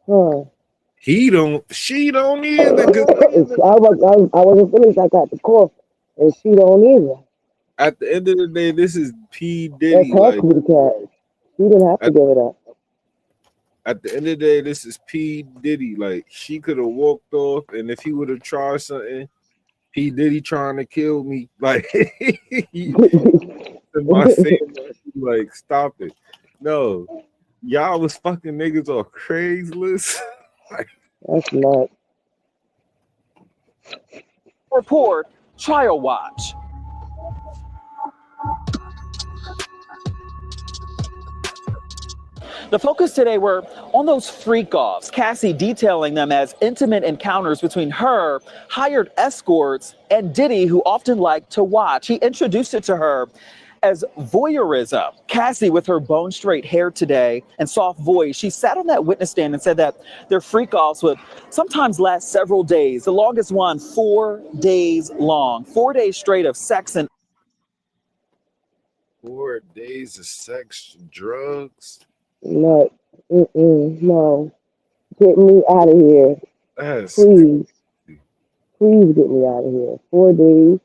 Huh. She don't either. I wasn't finished. I got the cough, and she don't either. At the end of the day, this is P. Diddy. That's her cootie cat. She didn't have to give it up. At the end of the day, this is P. Diddy. Like, she could have walked off, and if he would have tried something, P. Diddy trying to kill me. Like, my face, like, stop it. No, y'all was fucking niggas on Craigslist. That's nuts. Report, trial watch. The focus today were on those freak-offs, Cassie detailing them as intimate encounters between her, hired escorts, and Diddy, who often liked to watch. He introduced it to her as voyeurism. Cassie, with her bone-straight hair today and soft voice, she sat on that witness stand and said that their freak-offs would sometimes last several days. The longest one, 4 days long. 4 days straight of sex and 4 days of sex, drugs. No, no. Get me out of here. That's Please. Please get me out of here. 4 days.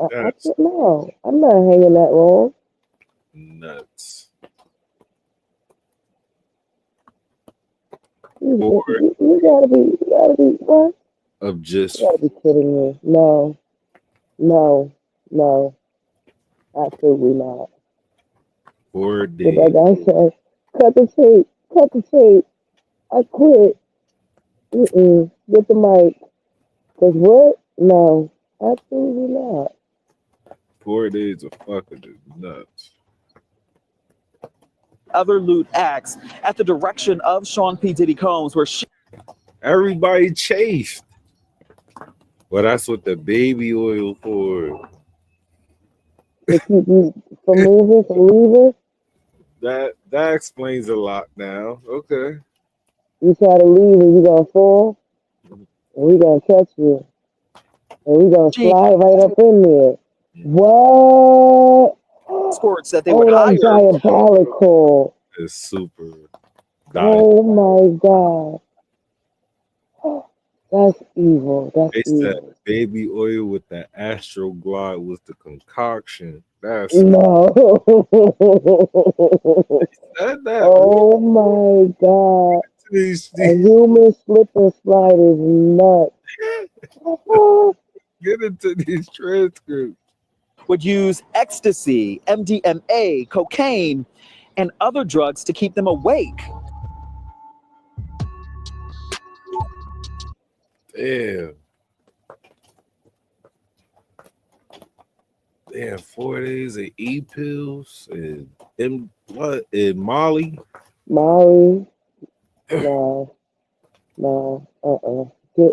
I can't, no. I'm not hanging that long. Nuts. You gotta be, what? Of just. You gotta be kidding me. No. Absolutely not. 4 days. But that guy said, cut the tape. I quit. Get the mic. Cause what? No. Absolutely not. 4 days of fucking is nuts. other lewd acts at the direction of Sean P. Diddy Combs, where everybody chafed. Well, that's what the baby oil for. To keep you from moving, from leaving? That explains a lot now. Okay. You try to leave and you're going to fall, and we're going to catch you. And we're going to slide right up in there. What? Sports that they would hire. That's diabolical. It's super. Oh my God. That's evil. They said baby oil with the Astroglide was the concoction. That's no. Oh my God. A human slip and slide is nuts. Get into these transcripts. Would use ecstasy, MDMA, cocaine, and other drugs to keep them awake. Damn, 4 days of E-pills and what? And Molly? No. Get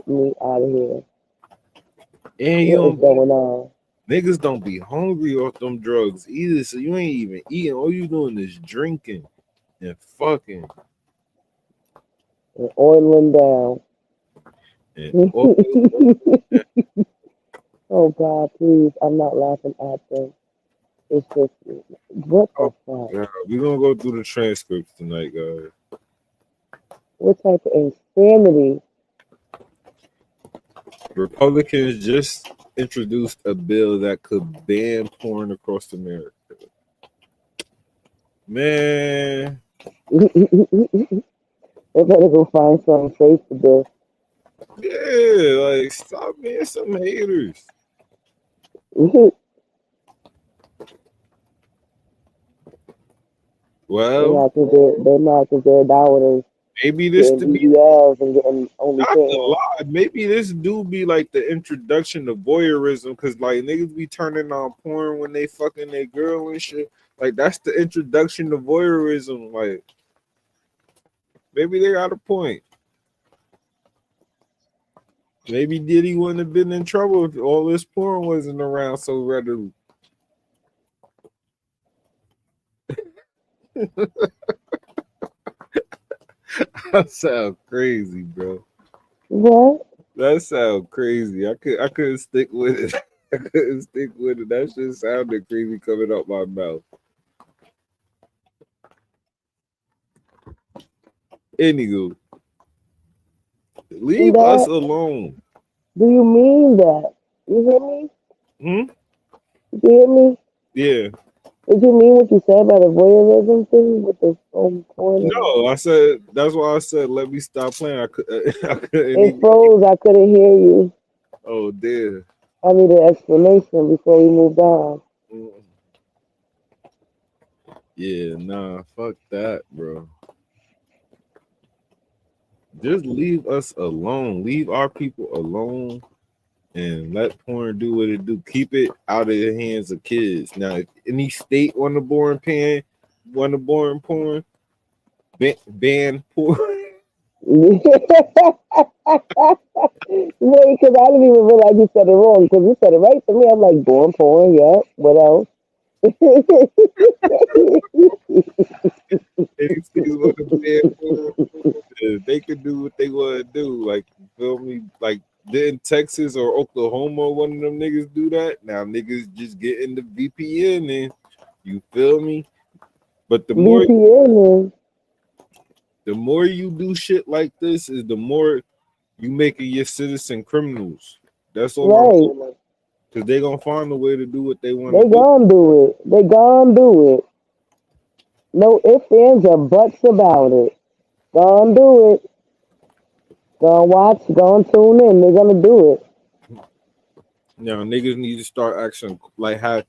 me out of here. And what is going on? Niggas don't be hungry off them drugs either, so you ain't even eating. All you doing is drinking and fucking. And oiling down. Oh God, please! I'm not laughing at them. It's just what the fuck? Yeah, we're gonna go through the transcripts tonight, guys. What type of insanity? Republicans just introduced a bill that could ban porn across America. Man, they better go find something safe to do. Yeah, like stop being some haters. Well, they're not because they're down maybe this to be and getting only not a lot. Maybe this do be like the introduction to voyeurism, because like niggas be turning on porn when they fucking their girl and shit. Like that's the introduction to voyeurism. Like maybe they got a point. Maybe Diddy wouldn't have been in trouble if all this porn wasn't around so readily. That sound crazy, bro. What? That sound crazy. I couldn't stick with it. I couldn't stick with it. That shit sounded crazy coming out my mouth. Anywho, leave us alone. Do you mean that? You hear me? You hear me? Yeah. Did you mean what you said about the voyeurism thing with the porn? No, I said that's why I said let me stop playing. I couldn't. It froze. I couldn't hear you. Oh dear. I need an explanation before we moved on. Yeah, nah, fuck that, bro. Just leave us alone. Leave our people alone and let porn do what it do. Keep it out of the hands of kids. Now, if any state want to ban want to born porn, ban porn. Wait, because I didn't even realize you said it wrong. Because you said it right to me. I'm like, born porn. Yeah. What else? They could do what they want to do. Like, you feel me? Like, didn't Texas or Oklahoma, one of them niggas do that? Now niggas just get in the VPN and you feel me? But the more you do shit like this, is the more you making your citizen criminals. That's all. Right. Because they gonna find a way to do what they want. They gonna do it. They gonna do it. No ifs, ands, or buts about it. Gonna do it. Gonna watch. Gonna tune in. They're gonna do it. Now niggas need to start acting like had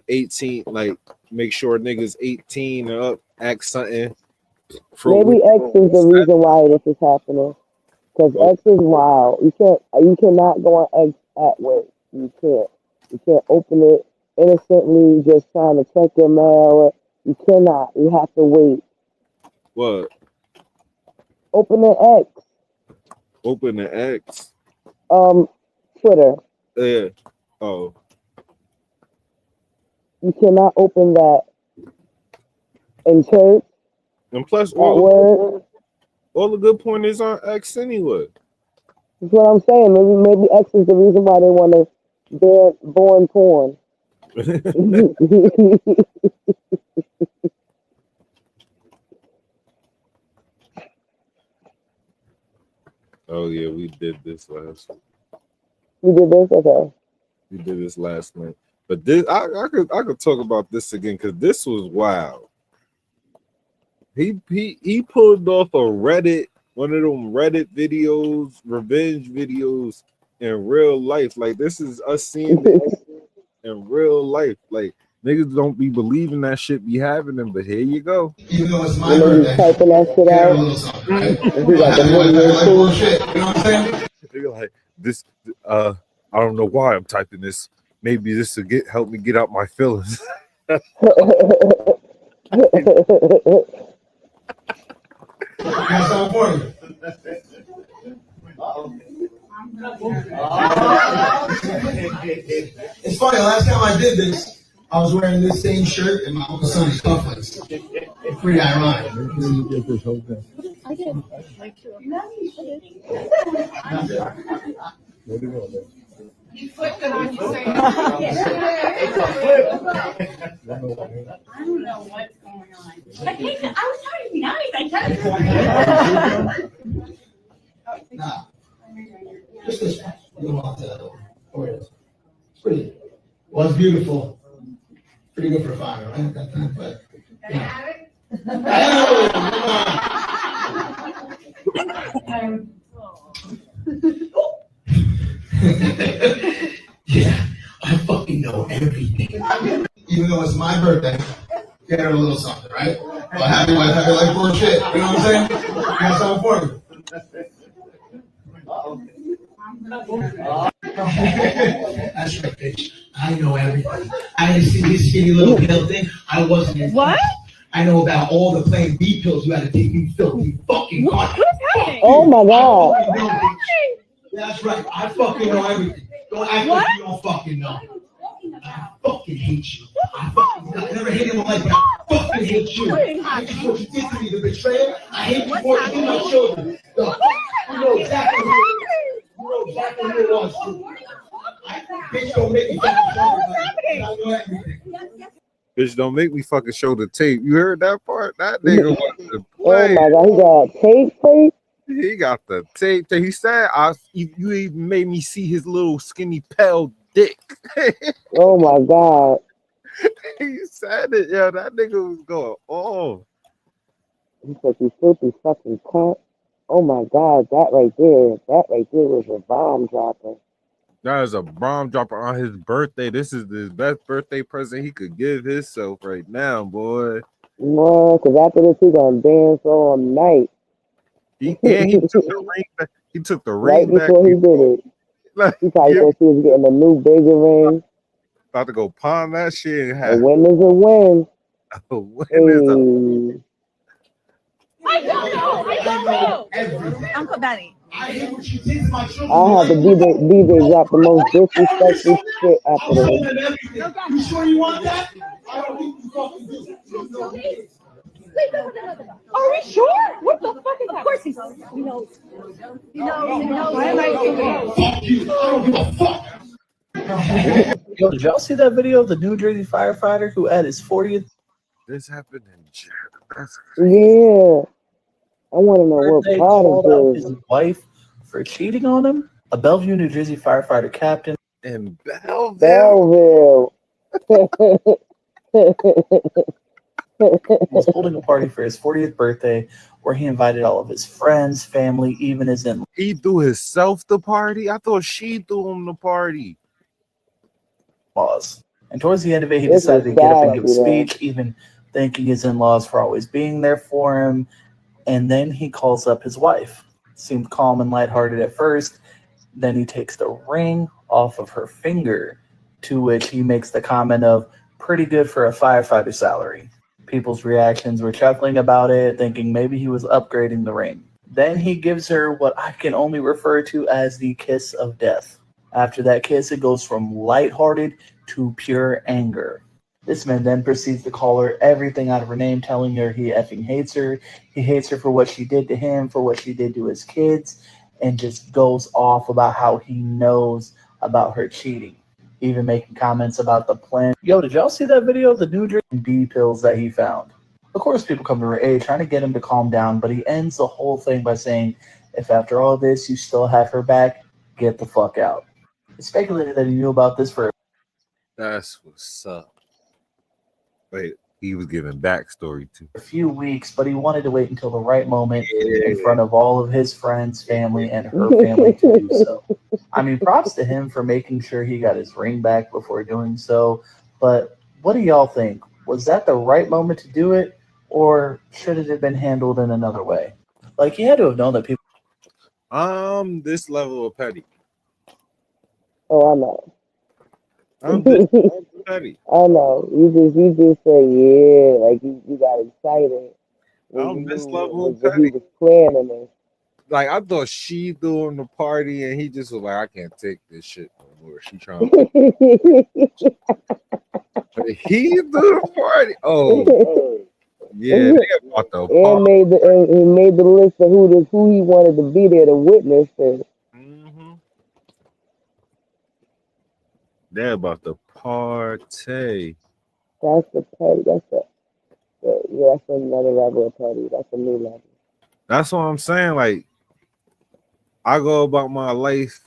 18. Like make sure niggas 18 and up act something. Maybe X is the reason why this is happening. Because X is wild. You cannot go on X at work. You can't. You can't open it innocently, just trying to check your mail. You cannot. You have to wait. What? Open the X. Open the X. Twitter. Yeah. Oh. You cannot open that in church. And plus, all the good point is on X anyway. That's what I'm saying. Maybe X is the reason why they want to ban born porn. Oh yeah, we did this last week. We did this, okay. We did this last night, but this I could talk about this again because this was wild. He pulled off one of them Reddit videos, revenge videos in real life. Like this is us seeing this in real life. Like niggas don't be believing that shit be happening, but here you go. Even though it's my birthday, typing that shit out. We got the video shit. You know what I'm saying? They're like this. I don't know why I'm typing this. Maybe this will help me get out my feelings. That's so important. It's funny, last time I did this, I was wearing this same shirt and my Uncle Sonny's cufflinks. It's pretty ironic. I did. You flipped it on your side. I don't know what's going on. I was trying to be nice. I tried to be Nah. Just this one. You don't want to or it is. It's pretty. Well, it's beautiful. Pretty good for a fire, right? That time, but yeah. Yeah, I fucking know everything. Even though it's my birthday, get her a little something, right? Well, happy wife, happy life, bullshit. You know what I'm saying? That's so important. That's right, bitch. I know everything. I didn't see this skinny little pill thing. I wasn't in. What? I know about all the plain B pills you had to take. You filthy fucking cunt. Oh my god. That's right. I fucking know everything. Don't act like you don't fucking know. I fucking hate you. I never hate anyone like that. I fucking hate you. I hate you for what you did to me, the betrayal. I hate you for what you did to my children. You know exactly who it was. Bitch, don't make me fucking show I know everything. Bitch, don't make me fucking show the tape. You heard that part? That nigga was the play. Oh my god, he got tape? He got the tape. He said, "You even made me see his little skinny pale dick." Oh my god. He said it, yo. That nigga was going, oh. He said, "You filthy fucking cunt." Oh my god, that right there was a bomb dropper. That is a bomb dropper on his birthday. This is the best birthday present he could give himself right now, boy. No, because after this, he gonna dance all night. He took the ring back. He took the ring right back before he did it. Like, He probably thought she was getting a new bigger ring. About to go pawn that shit and A have win is a win. When is a I don't know. Uncle Benny. I have the DJ drop the most disrespectful shit after this. You sure you want that? I don't think you fucking do. Are we sure? What the fuck is that? Of course he's. You know. Why am I? Fuck you! I don't give a fuck. Yo, did y'all see that video of the New Jersey firefighter who at his 40th this happened in That's Yeah. I want to know what birthday part called of out this. his wife for cheating on him? A Bellevue, New Jersey firefighter captain in Belleville. was holding a party for his 40th birthday where he invited all of his friends, family, even his in-laws. He threw himself the party? I thought she threw him the party. And towards the end of it, he This decided to is get up and sad, give a you know. speech, even thanking his in-laws for always being there for him. And then he calls up his wife. Seemed calm and lighthearted at first. Then he takes the ring off of her finger, to which he makes the comment of, pretty good for a firefighter salary. People's reactions were chuckling about it, thinking maybe he was upgrading the ring. Then he gives her what I can only refer to as the kiss of death. After that kiss, it goes from lighthearted to pure anger. This man then proceeds to call her everything out of her name, telling her he effing hates her. He hates her for what she did to him, for what she did to his kids, and just goes off about how he knows about her cheating. Even making comments about the plan. Yo, did y'all see that video of the New Jersey D pills that he found? Of course, people come to her aid, trying to get him to calm down, but he ends the whole thing by saying, if after all this you still have her back, get the fuck out. It's speculated that he knew about this for That's what's up. Wait, he was giving backstory too. a few weeks, but he wanted to wait until the right moment in front of all of his friends, family, and her family to do so. I mean, props to him for making sure he got his ring back before doing so, but what do y'all think? Was that the right moment to do it, or should it have been handled in another way? Like, he had to have known that people... This level of petty. Oh, I know. I'm this petty. I know. You just say yeah, like you got excited. I'm this level What of he petty. was planning this. Like, I thought she threw him the party, and he just was like, I can't take this shit no more. She trying to. But he threw the party. Oh, yeah, they about the And he made the list of who he wanted to be there to witness it. They're about to party. That's the petty. That's another level of petty. That's a new level. That's what I'm saying. Like, I go about my life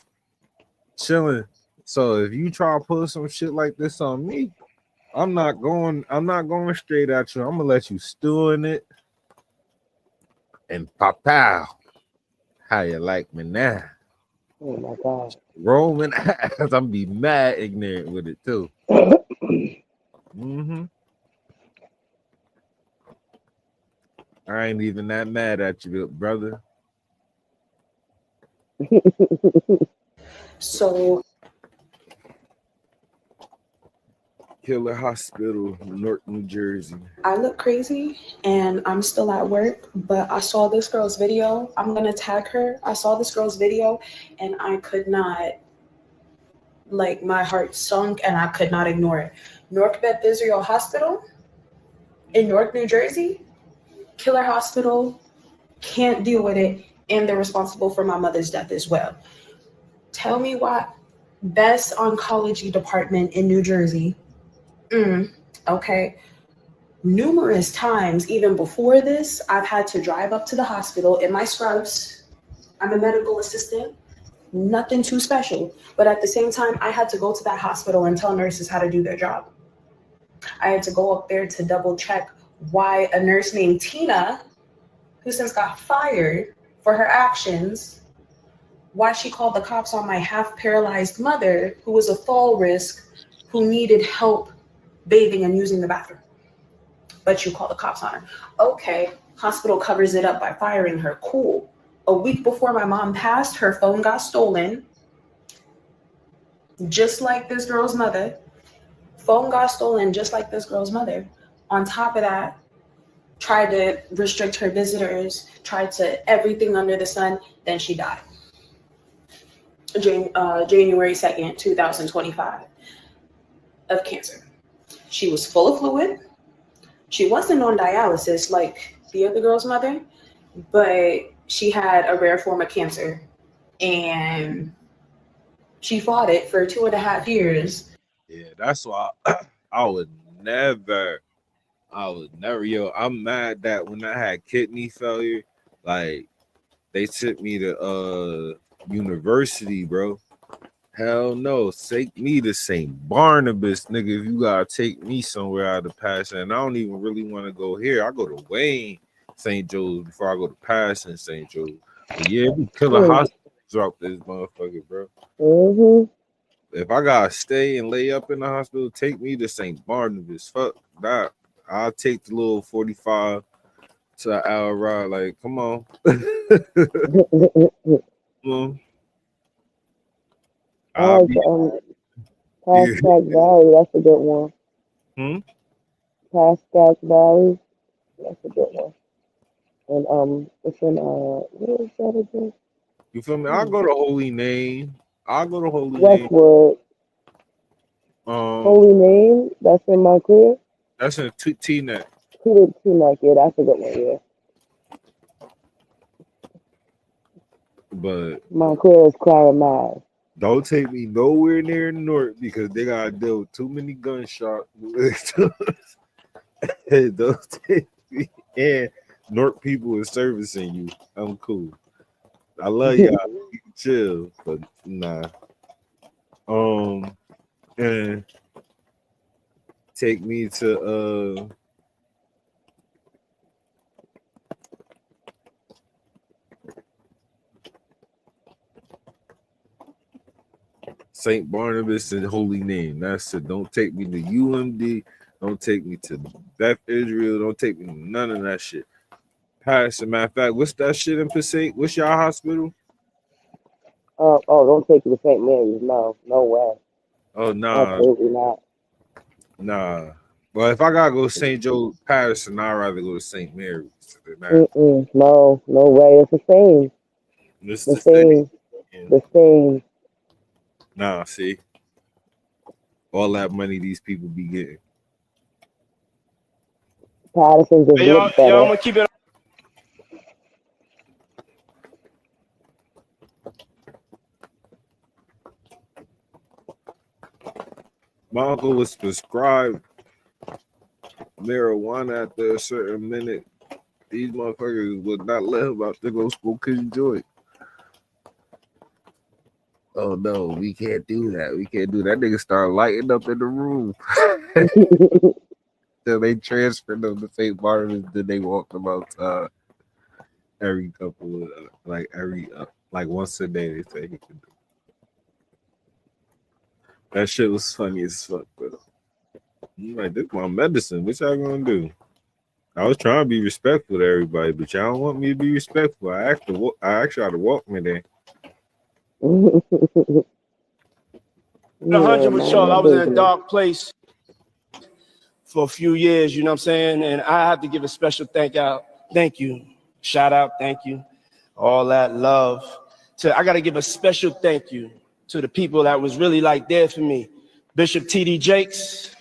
chilling. So if you try to pull some shit like this on me, I'm not going straight at you. I'm gonna let you stew in it and pop out. How you like me now? Oh my God. Rolling ass. I'm be mad ignorant with it too. I ain't even that mad at you, brother. So Killer Hospital, Newark, New Jersey. I look crazy and I'm still at work, but I saw this girl's video. I'm gonna tag her. I saw this girl's video and I could not, like, my heart sunk and I could not ignore it. Newark Beth Israel Hospital in Newark, New Jersey, killer hospital, can't deal with it, and they're responsible for my mother's death as well. Tell me why. Best oncology department in New Jersey. Okay. Numerous times, even before this, I've had to drive up to the hospital in my scrubs. I'm a medical assistant. Nothing too special. But at the same time, I had to go to that hospital and tell nurses how to do their job. I had to go up there to double check why a nurse named Tina, who since got fired for her actions, why she called the cops on my half-paralyzed mother, who was a fall risk, who needed help bathing and using the bathroom. But you call the cops on her. Okay, hospital covers it up by firing her. Cool. A week before my mom passed, her phone got stolen. Just like this girl's mother. Phone got stolen just like this girl's mother. On top of that, tried to restrict her visitors, tried to everything under the sun. Then she died. January 2nd, 2025, of cancer. She was full of fluid. She wasn't on dialysis like the other girl's mother, but she had a rare form of cancer, and she fought it for 2.5 years. Yeah, that's why I would never, yo. I'm mad that when I had kidney failure, like they sent me to university, bro. Hell no, take me to St. Barnabas, nigga. If you gotta take me somewhere out of Passion, and I don't even really want to go here. I go to Wayne, St. Joe's before I go to Passion, St. Joe's. But yeah, we killer hospital drop this motherfucker, bro. If I gotta stay and lay up in the hospital, take me to St. Barnabas. Fuck that. I'll take the little 45 to an hour ride. Like, come on. Come on. I like Pascack Valley. That's a good one. Pascack Valley. That's a good one. And it's in where is that again? You feel me? I'll go to Holy Name. I'll go to Holy Westwood. Name. Holy Name. That's in Montclair. That's in T-Neck. T-Neck. Yeah, that's a good one. Yeah. But Montclair is charismatic. Don't take me nowhere near North because they gotta deal with too many gunshots. Don't take me. And North people is servicing you. I'm cool. I love y'all. You can chill, but nah. And take me to St. Barnabas and Holy Name. That's it. Don't take me to UMD. Don't take me to Beth Israel. Don't take me to none of that shit. Paris, as a matter of fact, what's that shit in Passaic? What's y'all hospital? Don't take you to St. Mary's. No way. Oh, nah. Absolutely not. Nah. Well, if I gotta go to St. Joe, Paris, and I'd rather go to St. Mary's. No way. It's the same. It's the same. The same. Nah, see, all that money these people be getting. Patterson's is y'all, I'm gonna keep it. My uncle was prescribed marijuana after a certain minute. These motherfuckers would not let him out to go smoke his joint. Oh no, we can't do that. We can't do that. Nigga start lighting up in the room. So they transferred them to St. Barnabas. Then they walked them outside every couple of like once a day. They say he can do. That shit was funny as fuck, bro. I'm like, this is my medicine. What y'all gonna do? I was trying to be respectful to everybody, but y'all don't want me to be respectful. I actually had to walk me there. 100 with y'all. I was in a dark place for a few years, you know what I'm saying? And I have to give a special thank you, shout out, thank you, all that love. I got to give a special thank you to the people that was really like there for me. Bishop T.D. Jakes,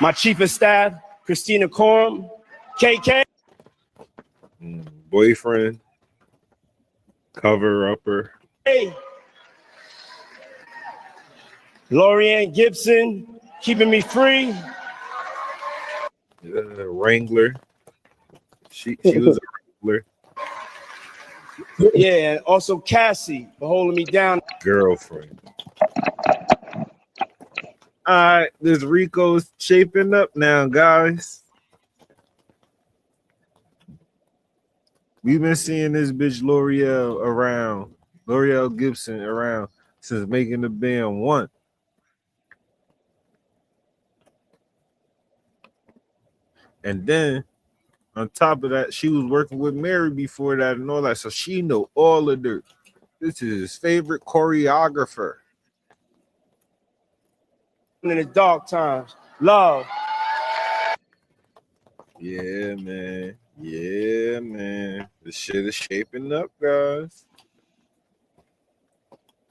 my chief of staff, Christina Coram, KK. Boyfriend, cover-upper. Hey. Lorianne Gibson, keeping me free. Wrangler. She was a wrangler. Yeah, and also Cassie for holding me down. Girlfriend. All right, this Rico's shaping up now, guys. We've been seeing this bitch L'Oreal Gibson around since making the band one. And then on top of that, she was working with Mary before that and all that. So she know all of dirt. This is his favorite choreographer. In the dark times. Love. Yeah, man. Yeah, man. The shit is shaping up, guys.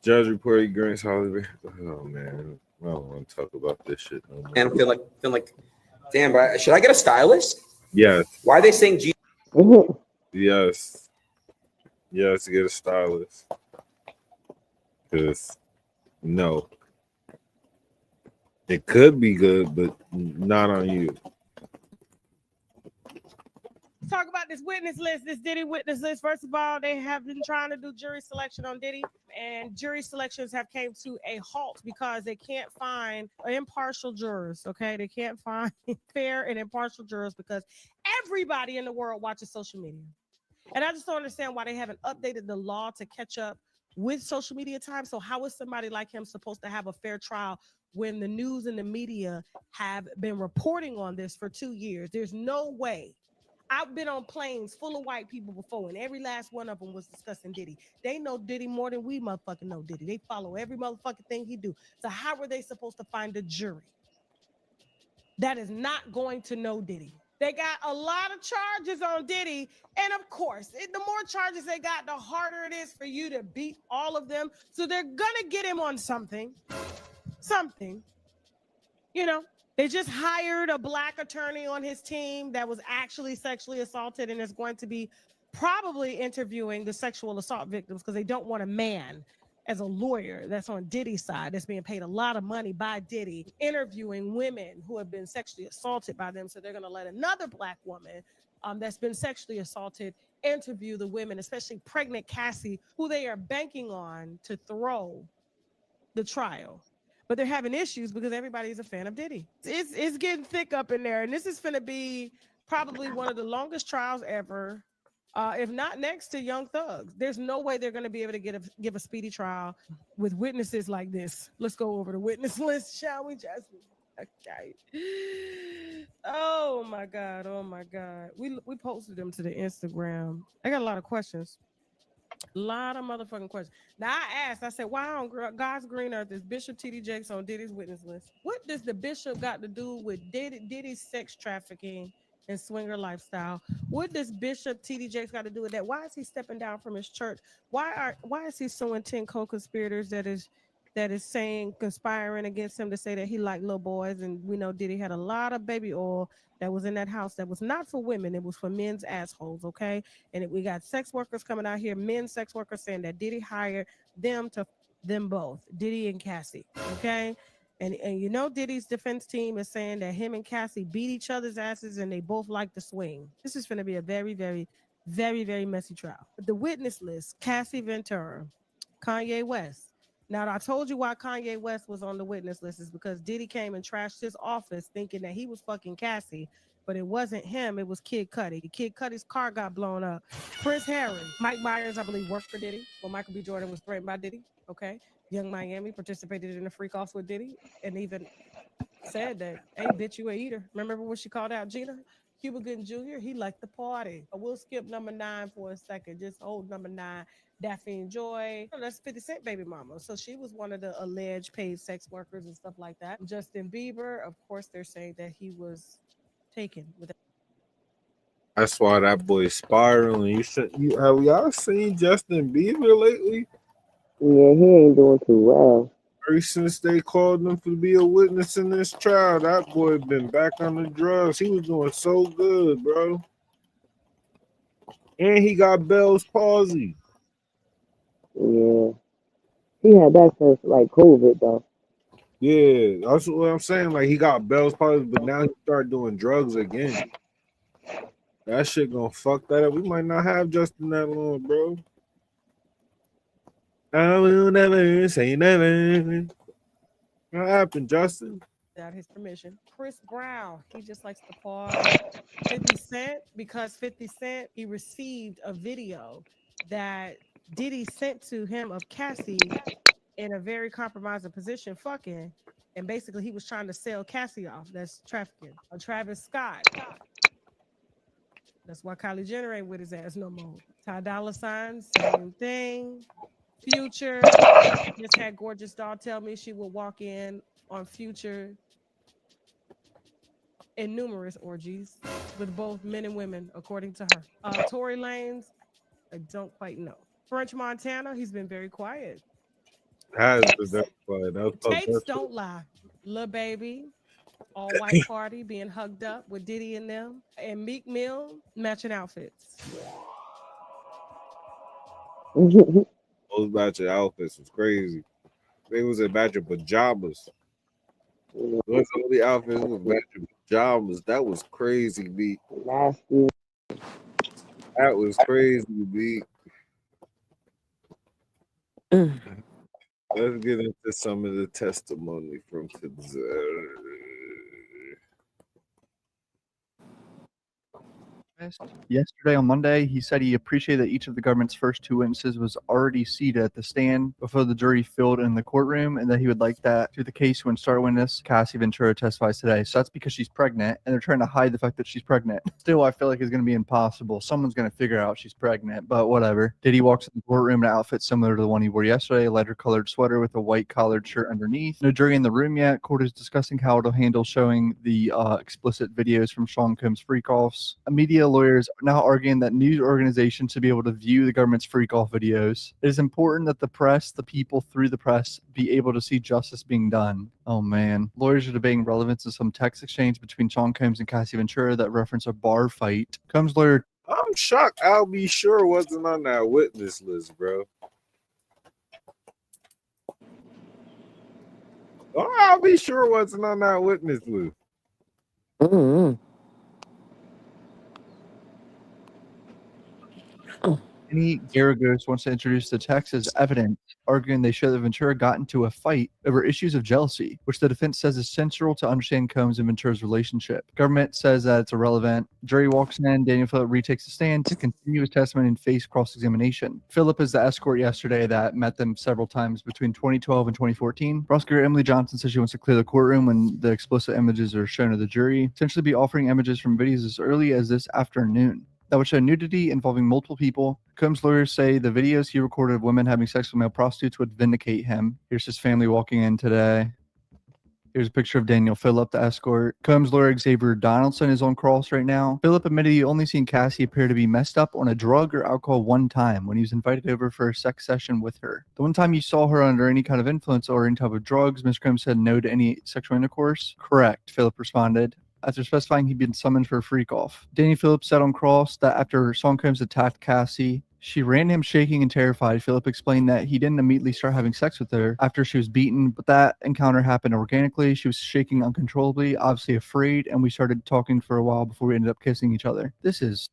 Judge reported Grant's Hollywood. Oh, man. I don't want to talk about this shit no more. And I feel like, damn, bro, should I get a stylist? Yes. Why are they saying G? Yes. Yes, get a stylist. Because, no. It could be good, but not on you. Talk about this witness list, this Diddy witness list. First of all, they have been trying to do jury selection on Diddy, and jury selections have came to a halt because they can't find impartial jurors. Okay, they can't find fair and impartial jurors because everybody in the world watches social media, and I just don't understand why they haven't updated the law to catch up with social media time. So how is somebody like him supposed to have a fair trial when the news and the media have been reporting on this for 2 years? There's no way. I've been on planes full of white people before, and every last one of them was discussing Diddy. They know Diddy more than we motherfucking know Diddy. They follow every motherfucking thing he do. So how are they supposed to find a jury that is not going to know Diddy? They got a lot of charges on Diddy, and of course, the more charges they got, the harder it is for you to beat all of them. So they're gonna get him on something. You know, they just hired a black attorney on his team that was actually sexually assaulted and is going to be probably interviewing the sexual assault victims because they don't want a man as a lawyer that's on Diddy's side that's being paid a lot of money by Diddy interviewing women who have been sexually assaulted by them. So they're going to let another black woman that's been sexually assaulted interview the women, especially pregnant Cassie, who they are banking on to throw the trial. But they're having issues because everybody's a fan of Diddy. It's getting thick up in there. And this is going to be probably one of the longest trials ever, if not next to Young Thug. There's no way they're going to be able to give a speedy trial with witnesses like this. Let's go over the witness list, shall we, Jasmine? Okay. Oh, my God. Oh, my God. We posted them to the Instagram. I got a lot of questions. A lot of motherfucking questions. Now I asked, I said, why on God's green earth is Bishop T.D. Jakes on Diddy's witness list? What does the bishop got to do with Diddy's sex trafficking and swinger lifestyle? What does Bishop T.D. Jakes got to do with that? Why is he stepping down from his church? Why is he suing 10 co-conspirators that is saying conspiring against him to say that he liked little boys? And we know Diddy had a lot of baby oil that was in that house that was not for women, it was for men's assholes, okay? And we got sex workers coming out here, men sex workers saying that Diddy hired them both, Diddy and Cassie, okay? And you know Diddy's defense team is saying that him and Cassie beat each other's asses and they both like to swing. This is going to be a very, very, very, very messy trial. The witness list, Cassie Ventura, Kanye West. Now, I told you why Kanye West was on the witness list is because Diddy came and trashed his office thinking that he was fucking Cassie, but it wasn't him. It was Kid Cudi. Kid Cudi's car got blown up. Prince Harry, Mike Myers, I believe, worked for Diddy. Well, Michael B. Jordan was threatened by Diddy. Okay. Young Miami participated in the freak offs with Diddy and even said that, hey, bitch, you a eater. Remember when she called out Gina? Cuba Gooding Jr., he liked the party. We'll skip number 9 for a second. Just hold number 9. Daphne and Joy. Oh, that's 50 Cent baby mama. So she was one of the alleged paid sex workers and stuff like that. Justin Bieber, of course, they're saying that he was taken with. That's why that boy is spiraling. Have y'all seen Justin Bieber lately? Yeah, he ain't doing too well. Ever since they called him to be a witness in this trial, that boy been back on the drugs. He was doing so good, bro. And he got Bell's palsy. Yeah. He had that since like COVID though. Yeah, that's what I'm saying. Like he got Bell's palsy, but now he started doing drugs again. That shit gonna fuck that up. We might not have Justin that long, bro. I will never say never. What happened, Justin? Without his permission. Chris Brown, he just likes to pause 50 Cent because 50 Cent, he received a video that Diddy sent to him of Cassie in a very compromising position, fucking. And basically, he was trying to sell Cassie off. That's trafficking. Travis Scott. That's why Kylie Jenner ain't with his ass no more. Ty Dolla $ign, same thing. Future just had Gorgeous Doll tell me she will walk in on Future in numerous orgies with both men and women, according to her. Tory Lanez, I don't quite know. French Montana, he's been very quiet. Has been that fun. Tapes don't lie. Lil Baby, all white party being hugged up with Diddy and them, and Meek Mill matching outfits. Those matching outfits was crazy. They was in matching pajamas. Those only outfits was matching pajamas. That was crazy, B. Nasty. That was crazy, B. Let's get into some of the testimony from today. Yesterday on Monday, he said he appreciated that each of the government's first two witnesses was already seated at the stand before the jury filled in the courtroom, and that he would like that to the case when star witness Cassie Ventura testifies today. So that's because she's pregnant, and they're trying to hide the fact that she's pregnant. Still, I feel like it's going to be impossible. Someone's going to figure out she's pregnant, but whatever. Diddy walks in the courtroom in an outfit similar to the one he wore yesterday, a lighter-colored sweater with a white collared shirt underneath. No jury in the room yet. Court is discussing how it'll handle showing the explicit videos from Sean Combs' freak-offs. Media lawyers are now arguing that news organizations should be able to view the government's freak-off videos. It is important that the press, the people through the press, be able to see justice being done. Oh man. Lawyers are debating relevance of some text exchange between Sean Combs and Cassie Ventura that reference a bar fight. Combs' lawyer... I'm shocked I'll be sure wasn't on that witness list, bro. I'll be sure wasn't on that witness list. Annie Garagos wants to introduce the text as evidence, arguing they show that Ventura got into a fight over issues of jealousy, which the defense says is central to understand Combs and Ventura's relationship. Government says that it's irrelevant. Jury walks in. Daniel Phillip retakes the stand to continue his testimony and face cross-examination. Phillip is the escort yesterday that met them several times between 2012 and 2014. Prosecutor Emily Johnson says she wants to clear the courtroom when the explicit images are shown to the jury, potentially be offering images from videos as early as this afternoon that would show nudity involving multiple people. Combs' lawyers say the videos he recorded of women having sex with male prostitutes would vindicate him. Here's his family walking in today. Here's a picture of Daniel Phillip, the escort. Combs' lawyer Xavier Donaldson is on cross right now. Phillip admitted he only seen Cassie appear to be messed up on a drug or alcohol one time when he was invited over for a sex session with her. The one time you saw her under any kind of influence or any type of drugs, Ms. Combs said no to any sexual intercourse. Correct, Phillip responded, after specifying he'd been summoned for a freak-off. Danny Phillips said on cross that after Sean Combs attacked Cassie, she ran him shaking and terrified. Phillip explained that he didn't immediately start having sex with her after she was beaten, but that encounter happened organically. She was shaking uncontrollably, obviously afraid, and we started talking for a while before we ended up kissing each other. This is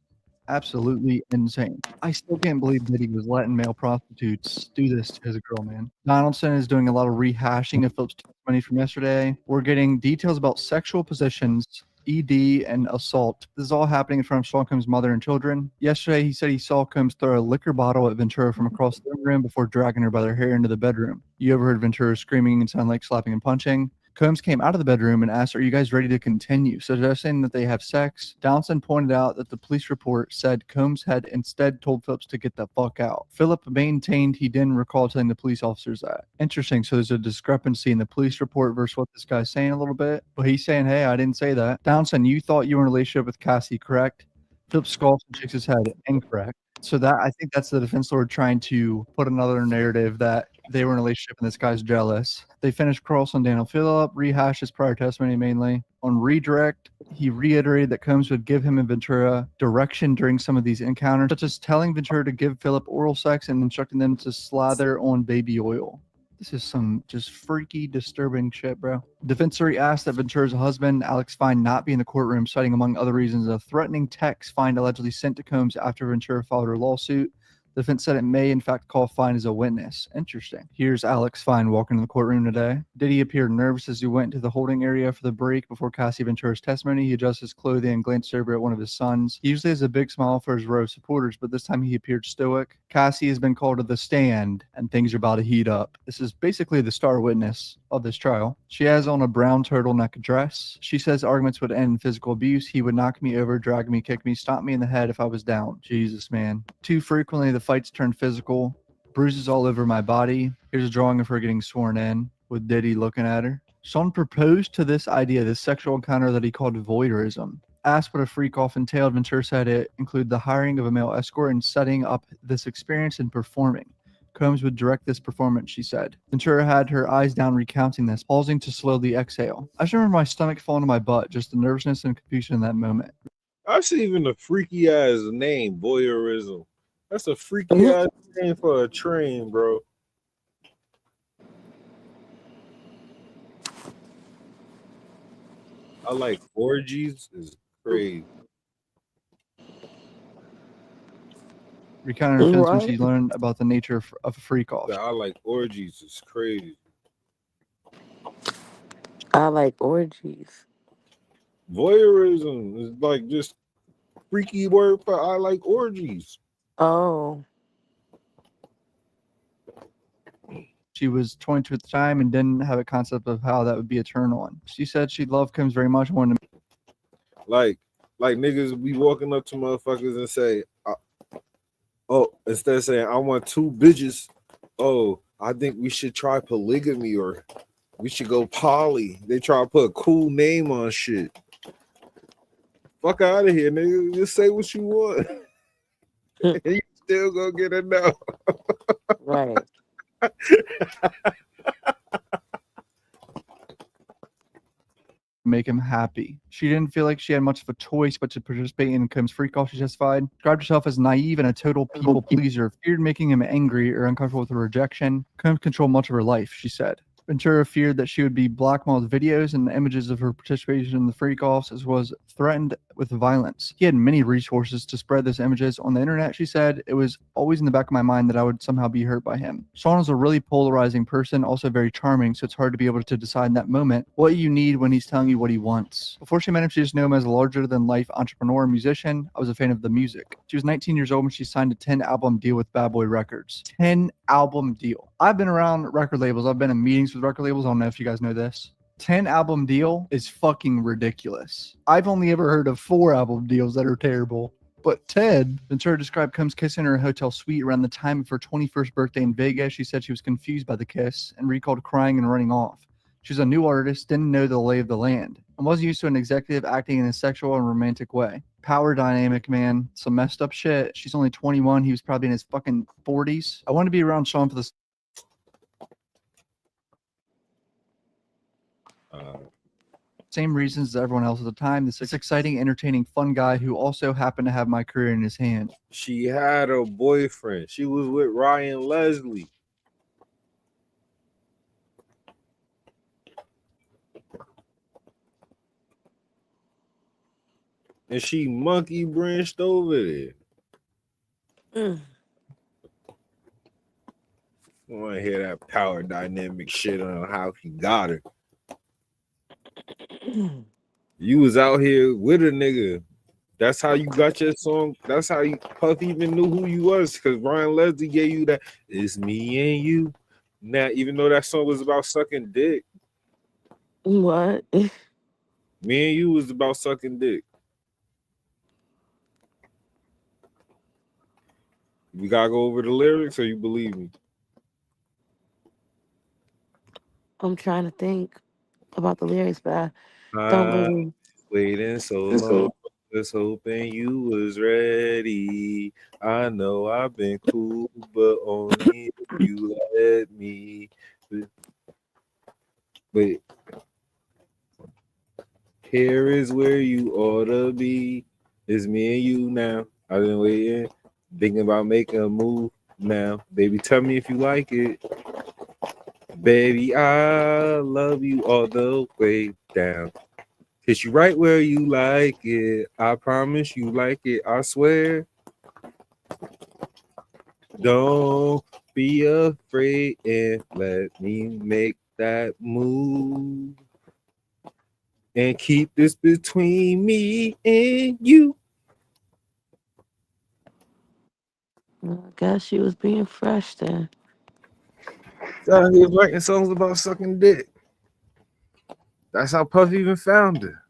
absolutely insane. I still can't believe that he was letting male prostitutes do this to his girl, man. Donaldson is doing a lot of rehashing of Phillips' testimony from yesterday. We're getting details about sexual positions, ED, and assault. This is all happening in front of Sean Combs' mother and children. Yesterday, he said he saw Combs throw a liquor bottle at Ventura from across the room before dragging her by their hair into the bedroom. You overheard Ventura screaming and sounded like slapping and punching. Combs came out of the bedroom and asked, "Are you guys ready to continue?" Suggesting that they have sex. Donaldson pointed out that the police report said Combs had instead told Phillips to get the fuck out. Phillip maintained he didn't recall telling the police officers that. Interesting. So there's a discrepancy in the police report versus what this guy's saying a little bit. But he's saying, hey, I didn't say that. Donaldson, you thought you were in a relationship with Cassie, correct? Phillips scoffs and shakes his head. Incorrect. So that, I think that's the defense lawyer trying to put another narrative that they were in a relationship and this guy's jealous. They finished cross on Daniel Phillip, rehashed his prior testimony mainly. On redirect, he reiterated that Combs would give him and Ventura direction during some of these encounters, such as telling Ventura to give Phillip oral sex and instructing them to slather on baby oil. This is some just freaky, disturbing shit, bro. Defense attorney asked that Ventura's husband, Alex Fine, not be in the courtroom, citing, among other reasons, a threatening text Fine allegedly sent to Combs after Ventura filed her lawsuit. The defense said it may, in fact, call Fine as a witness. Interesting. Here's Alex Fine walking in the courtroom today. Diddy appeared nervous as he went to the holding area for the break before Cassie Ventura's testimony. He adjusted his clothing and glanced over at one of his sons. He usually has a big smile for his row of supporters, but this time he appeared stoic. Cassie has been called to the stand, and things are about to heat up. This is basically the star witness of this trial. She has on a brown turtleneck dress. She says arguments would end in physical abuse. He would knock me over, drag me, kick me, stomp me in the head if I was down. Jesus, man. Too frequently, the fights turn physical. bruises all over my body. Here's a drawing of her getting sworn in with Diddy looking at her. Sean proposed to this idea, this sexual encounter that he called voyeurism. Asked what a freak off entailed, Ventura said it included the hiring of a male escort and setting up this experience and performing. Combs would direct this performance, she said. Ventura had her eyes down recounting this, pausing to slowly exhale. I just remember my stomach falling to my butt, just the nervousness and confusion in that moment. That's even a freaky ass name, voyeurism. That's a freaky ass name for a train, bro. I like orgies is crazy. Recounting her offense when she learned about the nature of a freak off. I like orgies is crazy. I like orgies. Voyeurism is like just freaky word for I like orgies. Oh. She was 22 at the time and didn't have a concept of how that would be a turn on. She said she loved Combs very much. Wanted to like niggas be walking up to motherfuckers and say, instead of saying I want 2 bitches, I think we should try polygamy or we should go poly. They try to put a cool name on shit. Fuck out of here, nigga. Just say what you want. You still gonna get a no. Right. make him happy. She didn't feel like she had much of a choice but to participate in Combs' freak off, she testified. Described herself as naive and a total people pleaser, feared making him angry or uncomfortable with her rejection. Combs controlled much of her life, she said. Ventura feared that she would be blackmailed with videos and images of her participation in the freak offs, as well as threatened with violence. He had many resources to spread those images on the internet, she said. It was always in the back of my mind that I would somehow be hurt by him. Sean is a really polarizing person, also very charming, so it's hard to be able to decide in that moment what you need when he's telling you what he wants. Before she met him, she just knew him as a larger-than-life entrepreneur and musician. I was a fan of the music. She was 19 years old when she signed a 10-album deal with Bad Boy Records. 10-album deal. I've been around record labels. I've been in meetings with record labels. I don't know if you guys know this. 10-album deal is fucking ridiculous. I've only ever heard of 4-album deals that are terrible. But 10, Ventura described Combs kissing her in a hotel suite around the time of her 21st birthday in Vegas. She said she was confused by the kiss and recalled crying and running off. She was a new artist, didn't know the lay of the land, and wasn't used to an executive acting in a sexual and romantic way. Power dynamic, man. Some messed up shit. She's only 21. He was probably in his fucking 40s. I want to be around Sean for this. Same reasons as everyone else at the time. This exciting, entertaining, fun guy who also happened to have my career in his hand. She had a boyfriend. She was with Ryan Leslie. And she monkey branched over there. I want to hear that power dynamic shit on how he got her. You was out here with a nigga. That's how you got your song. That's how you Puff even knew who you was, because Ryan Leslie gave you that "It's me and you." Now, even though that song was about sucking dick. What? Me and You was about sucking dick. We gotta go over the lyrics, or you believe me? I'm trying to think about the lyrics, but I don't believe. Waiting so long, just hoping you was ready. I know I've been cool, but only if you let me. But here is where you ought to be. It's me and you now. I've been waiting, thinking about making a move now. Baby, tell me if you like it. Baby, I love you all the way down. Kiss you right where you like it. I promise you like it. I swear. Don't be afraid and let me make that move. And keep this between me and you. I guess she was being fresh then. Out here writing songs about sucking dick. That's how Puff even found her.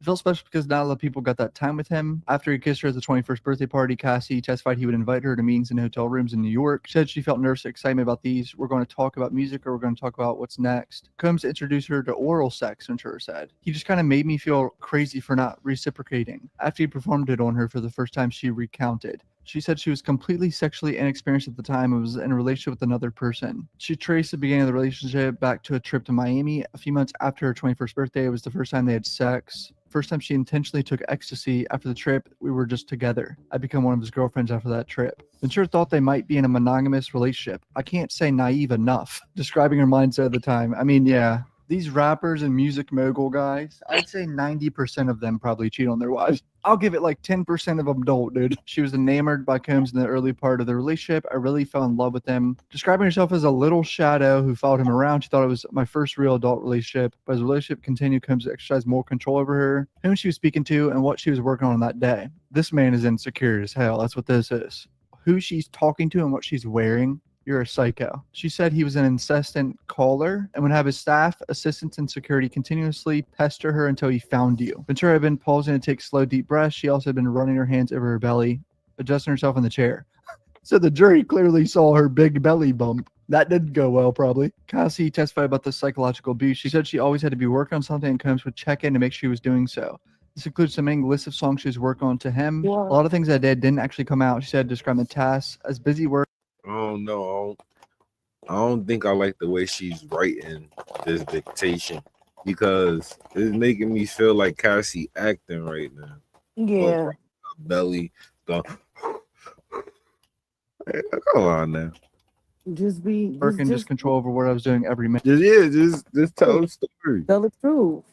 It felt special because not a lot of people got that time with him. After he kissed her at the 21st birthday party, Cassie testified he would invite her to meetings in hotel rooms in New York. She said she felt nervous and excitement about these. We're going to talk about music or we're going to talk about what's next. Combs introduced her to oral sex, Ventura said. He just kind of made me feel crazy for not reciprocating. After he performed it on her for the first time, she recounted. She said she was completely sexually inexperienced at the time and was in a relationship with another person. She traced the beginning of the relationship back to a trip to Miami. A few months after her 21st birthday, it was the first time they had sex. First time she intentionally took ecstasy. After the trip, we were just together. I became one of his girlfriends after that trip. Ventura thought they might be in a monogamous relationship. I can't say naive enough, describing her mindset at the time. I mean, yeah, these rappers and music mogul guys, I'd say 90% of them probably cheat on their wives. I'll give it like 10% of them don't, dude. She was enamored by Combs in the early part of the relationship. I really fell in love with him. Describing herself as a little shadow who followed him around, she thought it was my first real adult relationship. But as the relationship continued, Combs exercised more control over her, whom she was speaking to, and what she was working on that day. This man is insecure as hell. That's what this is. Who she's talking to and what she's wearing. You're a psycho. She said he was an incessant caller and would have his staff, assistants, and security continuously pester her until he found you. Ventura had been pausing to take slow, deep breaths. She also had been running her hands over her belly, adjusting herself in the chair. So the jury clearly saw her big belly bump. That didn't go well, probably. Cassie testified about the psychological abuse. She said she always had to be working on something and Combs would check in to make sure she was doing so. This includes some list of songs she was working on to him. Yeah. A lot of things I did didn't actually come out. She said, describing the tasks as busy work. I don't know. I don't think I like the way she's writing this dictation because it's making me feel like Cassie acting right now. Yeah. Belly. Come on now. Just be Working just control over what I was doing every minute. Just tell the story. Tell the truth.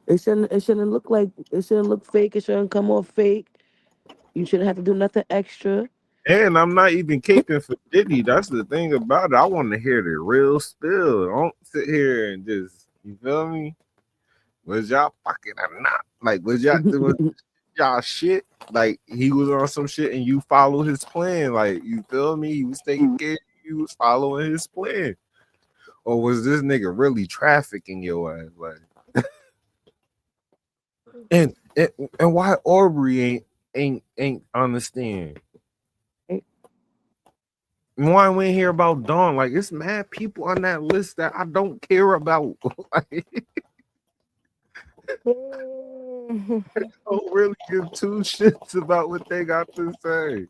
It shouldn't look fake. It shouldn't come off fake. You shouldn't have to do nothing extra. And I'm not even caping for Diddy. That's the thing about it. I want to hear the real spill. Don't sit here and just, you feel me? Was y'all fucking or not? Like, was y'all doing y'all shit? Like, he was on some shit and you follow his plan. Like, you feel me? He was taking care of you, was following his plan. Or was this nigga really trafficking your ass? Like, and why Aubrey ain't understand? Why we ain't hear about Dawn? Like, it's mad people on that list that I don't care about. Like, I don't really give two shits about what they got to say.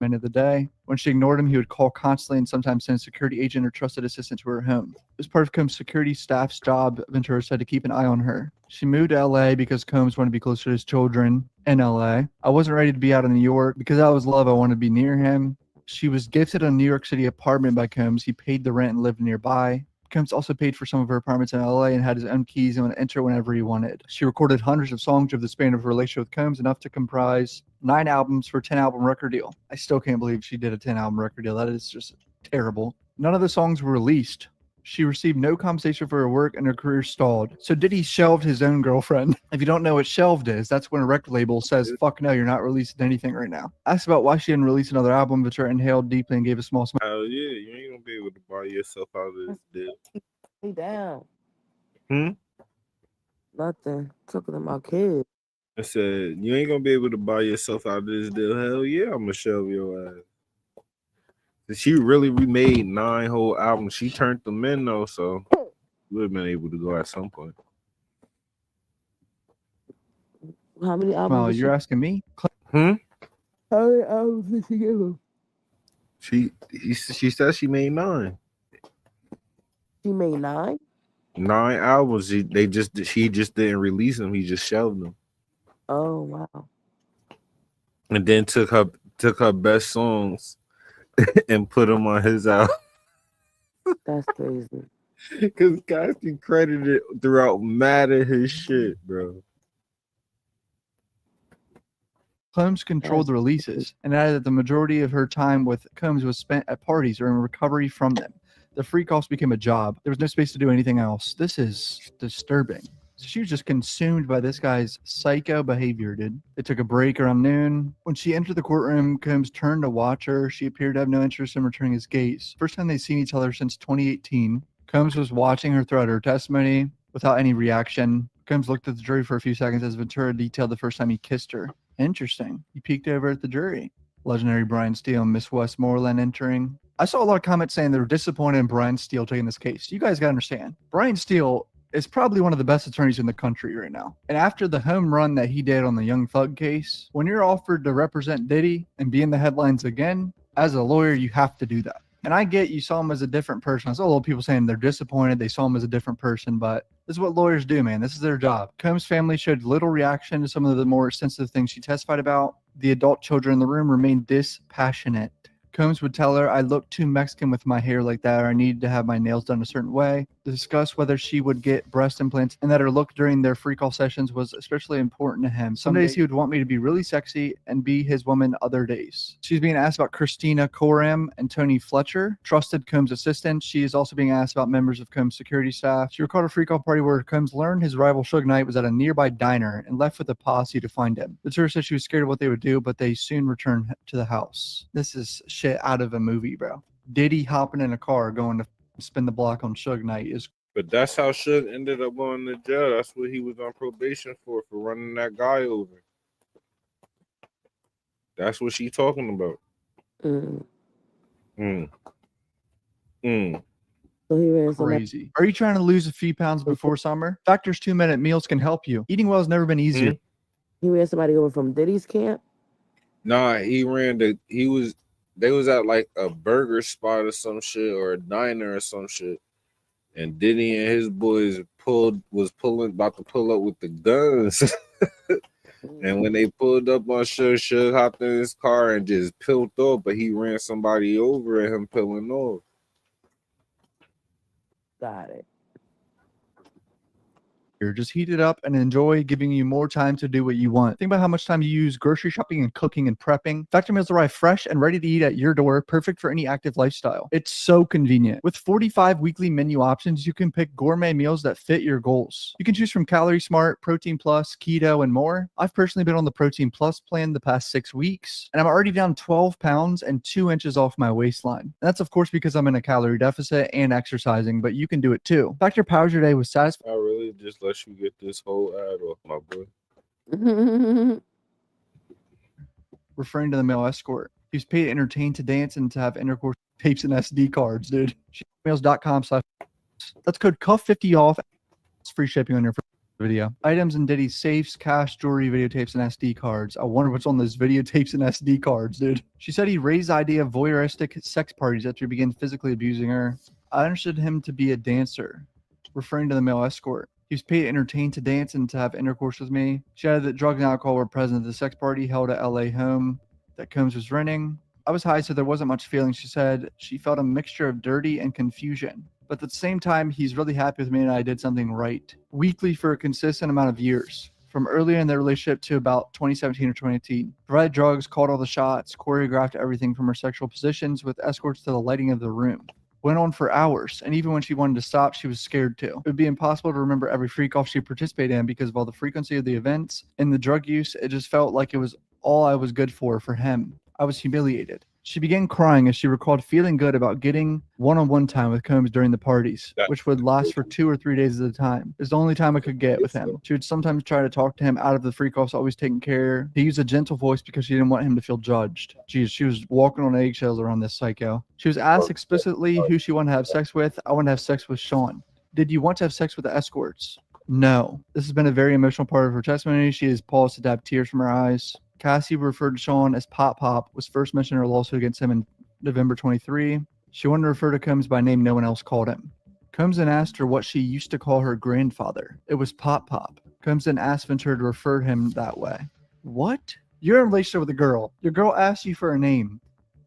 End of the day. When she ignored him, he would call constantly and sometimes send a security agent or trusted assistant to her home. It was part of Combs' security staff's job, Ventura said, to keep an eye on her. She moved to LA because Combs wanted to be closer to his children in LA. I wasn't ready to be out in New York. Because I was love, I wanted to be near him. She was gifted a New York City apartment by Combs. He paid the rent and lived nearby. Combs also paid for some of her apartments in LA and had his own keys and would enter whenever he wanted. She recorded hundreds of songs over the span of her relationship with Combs, enough to comprise 9 albums for a 10-album record deal. I still can't believe she did a 10-album record deal. That is just terrible. None of the songs were released. She received no compensation for her work and her career stalled. So Diddy shelved his own girlfriend. If you don't know what shelved is, that's when a record label says, fuck no, you're not releasing anything right now. Asked about why she didn't release another album, Ventura inhaled deeply and gave a small smile. Hell yeah, you ain't gonna be able to buy yourself out of this deal. Lay down. Nothing. Talking to my kids. I said, you ain't gonna be able to buy yourself out of this deal. Hell yeah, I'm gonna shove your ass. She really remade 9 whole albums. She turned them in though, so would have been able to go at some point. How many albums? Well, you're asking me? Hmm? How many albums did she give him? She said she made 9. She made 9? 9 albums. She just didn't release them. He just shelved them. Oh wow. And then took her best songs and put them on his album. That's crazy. Because guys can credit it throughout mad at his shit, bro. Combs controlled the releases and added that the majority of her time with Combs was spent at parties or in recovery from them. The freak offs became a job. There was no space to do anything else. This is disturbing. So she was just consumed by this guy's psycho behavior, dude. They took a break around noon. When she entered the courtroom, Combs turned to watch her. She appeared to have no interest in returning his gaze. First time they'd seen each other since 2018. Combs was watching her throughout her testimony without any reaction. Combs looked at the jury for a few seconds as Ventura detailed the first time he kissed her. Interesting. He peeked over at the jury. Legendary Brian Steele and Miss Westmoreland entering. I saw a lot of comments saying they were disappointed in Brian Steele taking this case. You guys got to understand. Brian Steele is probably one of the best attorneys in the country right now. And after the home run that he did on the Young Thug case, when you're offered to represent Diddy and be in the headlines again, as a lawyer, you have to do that. And I get you saw him as a different person. I saw a lot of people saying they're disappointed. They saw him as a different person, but this is what lawyers do, man. This is their job. Combs' family showed little reaction to some of the more sensitive things she testified about. The adult children in the room remained dispassionate. Combs would tell her, I look too Mexican with my hair like that, or I needed to have my nails done a certain way. Discuss whether she would get breast implants, and that her look during their free call sessions was especially important to him. Some days he would want me to be really sexy and be his woman other days. She's being asked about Christina Coram and Tony Fletcher, trusted Combs' assistants. She is also being asked about members of Combs' security staff. She recalled a free call party where Combs learned his rival Suge Knight was at a nearby diner and left with a posse to find him. The tourist said she was scared of what they would do, but they soon returned to the house. This is shit out of a movie, bro. Diddy hopping in a car going to spin the block on Suge Knight is. But that's how Suge ended up going to jail. That's what he was on probation for running that guy over. That's what she talking about. So he ran crazy. Are you trying to lose a few pounds before summer? Factor's 2-minute meals can help you. Eating well has never been easier. He ran somebody over from Diddy's camp? Nah, they was at like a burger spot or some shit or a diner or some shit. And Diddy and his boys about to pull up with the guns. And when they pulled up on Suge hopped in his car and just peeled off, but he ran somebody over and him peeling off. Got it. Just heat it up and enjoy, giving you more time to do what you want. Think about how much time you use grocery shopping and cooking and prepping. Factor meals arrive fresh and ready to eat at your door, perfect for any active lifestyle. It's so convenient. With 45 weekly menu options, you can pick gourmet meals that fit your goals. You can choose from Calorie Smart, Protein Plus, Keto, and more. I've personally been on the Protein Plus plan the past 6 weeks, and I'm already down 12 pounds and 2 inches off my waistline. And that's, of course, because I'm in a calorie deficit and exercising, but you can do it too. Factor powers your day with satisfying. I really just let you get this whole ad off, my boy. Referring to the male escort. He was paid to entertain, to dance, and to have intercourse tapes and SD cards, dude. Mails.com/. That's code CUFF50 off. It's free shipping on your first video. Items in Diddy's safes, cash, jewelry, videotapes, and SD cards. I wonder what's on those videotapes and SD cards, dude. She said he raised the idea of voyeuristic sex parties after he began physically abusing her. I understood him to be a dancer. Referring to the male escort. He was paid to entertain, to dance, and to have intercourse with me. She added that drugs and alcohol were present at the sex party held at LA home that Combs was renting. I was high, so there wasn't much feeling. She said she felt a mixture of dirty and confusion. But at the same time, he's really happy with me and I did something right. Weekly for a consistent amount of years. From earlier in their relationship to about 2017 or 2018. Provided drugs, called all the shots, choreographed everything from her sexual positions with escorts to the lighting of the room. Went on for hours, and even when she wanted to stop, she was scared to. It would be impossible to remember every freak-off she participated in because of all the frequency of the events and the drug use. It just felt like it was all I was good for him. I was humiliated. She began crying as she recalled feeling good about getting one-on-one time with Combs during the parties, which would last for 2 or 3 days at a time. It's the only time I could get with him. She would sometimes try to talk to him out of the freak-offs, always taking care. He used a gentle voice because she didn't want him to feel judged. Jeez, she was walking on eggshells around this psycho. She was asked explicitly who she wanted to have sex with. I want to have sex with Sean. Did you want to have sex with the escorts? No. This has been a very emotional part of her testimony. She has paused to dab tears from her eyes. Cassie referred to Sean as Pop Pop, was first mentioned in her lawsuit against him in November 23. She wanted to refer to Combs by a name no one else called him. Combs then asked her what she used to call her grandfather. It was Pop Pop. Combs then asked Ventura to refer him that way. What? You're in a relationship with a girl. Your girl asked you for a name,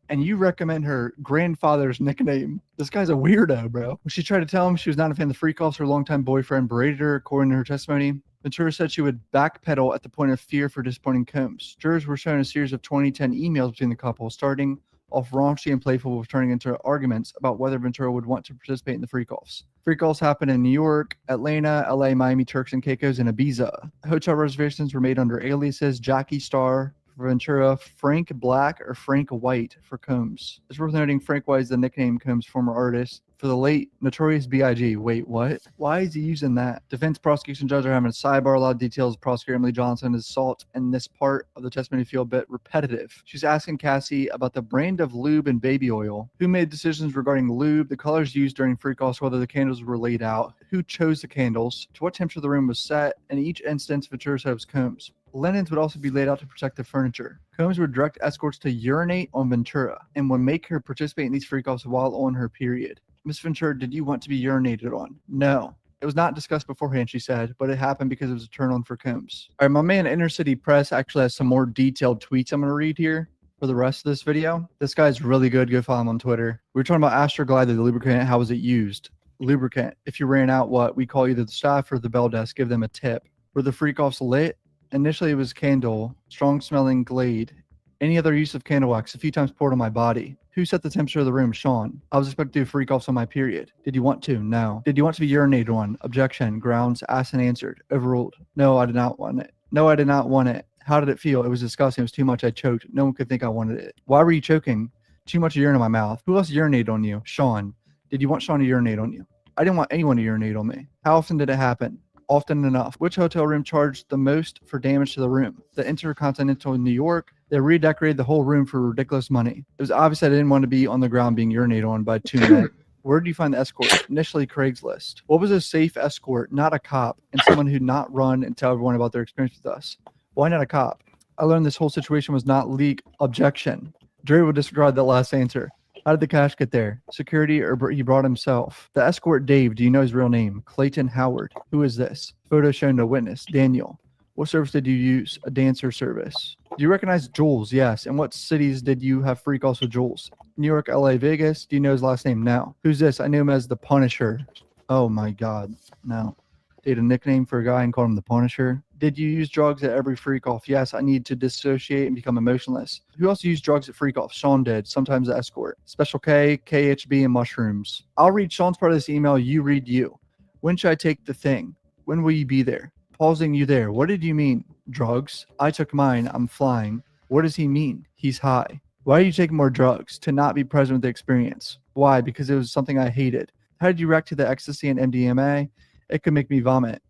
and you recommend her grandfather's nickname. This guy's a weirdo, bro. When she tried to tell him she was not a fan of the freak-offs, her longtime boyfriend berated her, according to her testimony. Ventura said she would backpedal at the point of fear for disappointing Combs. Jurors were shown a series of 2010 emails between the couple, starting off raunchy and playful, with turning into arguments about whether Ventura would want to participate in the freak-offs. Freak-offs happened in New York, Atlanta, LA, Miami, Turks and Caicos, and Ibiza. Hotel reservations were made under aliases Jackie Star for Ventura, Frank Black, or Frank White for Combs. It's worth noting Frank White is the nickname Combs' former artist for the late Notorious B.I.G. Wait, what? Why is he using that? Defense prosecution judge are having a sidebar. A lot of details. Prosecutor Emily Johnson is salt, and this part of the testimony feel a bit repetitive. She's asking Cassie about the brand of lube and baby oil, who made decisions regarding lube, the colors used during freak-offs, whether the candles were laid out, who chose the candles, to what temperature the room was set, and in each instance, Ventura said it was Combs. Linens would also be laid out to protect the furniture. Combs would direct escorts to urinate on Ventura and would make her participate in these freak-offs while on her period. Miss Ventura, did you want to be urinated on? No. It was not discussed beforehand, she said, but it happened because it was a turn-on for Combs. All right, my man Inner City Press actually has some more detailed tweets I'm going to read here for the rest of this video. This guy's really good. Go follow him on Twitter. We were talking about Astroglide, the lubricant. How was it used? Lubricant. If you ran out, what? We call either the staff or the bell desk. Give them a tip. Were the freak-offs lit? Initially, it was candle, strong-smelling Glade. Any other use of candle wax? A few times poured on my body. Who set the temperature of the room? Sean. I was expected to do freak-offs on my period. Did you want to? No. Did you want to be urinated on? Objection. Grounds. Asked and answered. Overruled. No, I did not want it. No, I did not want it. How did it feel? It was disgusting. It was too much. I choked. No one could think I wanted it. Why were you choking? Too much urine in my mouth. Who else urinated on you? Sean. Did you want Sean to urinate on you? I didn't want anyone to urinate on me. How often did it happen? Often enough. Which hotel room charged the most for damage to the room? The Intercontinental in New York. They redecorated the whole room for ridiculous money. It was obvious I didn't want to be on the ground being urinated on by two men. Where did you find the escort? Initially, Craigslist. What was a safe escort? Not a cop, and someone who'd not run and tell everyone about their experience with us. Why not a cop? I learned this whole situation was not leak. Objection. Jury would disregard that last answer. How did the cash get there? Security, or he brought himself? The escort, Dave. Do you know his real name? Clayton Howard. Who is this? Photo shown to witness. Daniel. What service did you use? A dancer service. Do you recognize Jules? Yes. In what cities did you have freak-offs with Jules? New York, LA, Vegas. Do you know his last name? No. Who's this? I knew him as the Punisher. Oh my God. No. They had a nickname for a guy and called him the Punisher. Did you use drugs at every freak-off? Yes, I need to dissociate and become emotionless. Who else used drugs at freak-off? Sean did, sometimes the escort. Special K, KHB, and mushrooms. I'll read Sean's part of this email. You read you. When should I take the thing? When will you be there? Pausing you there. What did you mean? Drugs. I took mine. I'm flying. What does he mean? He's high. Why are you taking more drugs? To not be present with the experience. Why? Because it was something I hated. How did you react to the ecstasy and MDMA? It could make me vomit.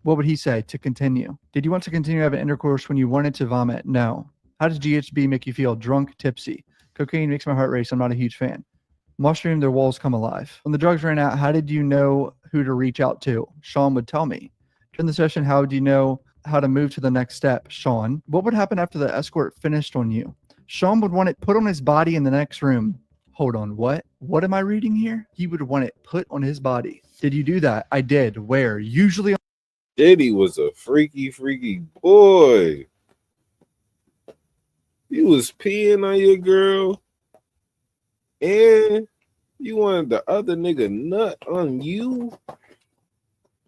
What would he say? To continue. Did you want to continue having intercourse when you wanted to vomit? No. How does GHB make you feel? Drunk, tipsy. Cocaine makes my heart race. I'm not a huge fan. Mushroom, their walls come alive. When the drugs ran out, how did you know who to reach out to? Sean would tell me. During the session, how would you know how to move to the next step? Sean. What would happen after the escort finished on you? Sean would want it put on his body in the next room. Hold on, what? What am I reading here? He would want it put on his body. Did you do that? I did. Where? Usually. Diddy was a freaky boy. You was peeing on your girl, and you wanted the other nigga nut on you.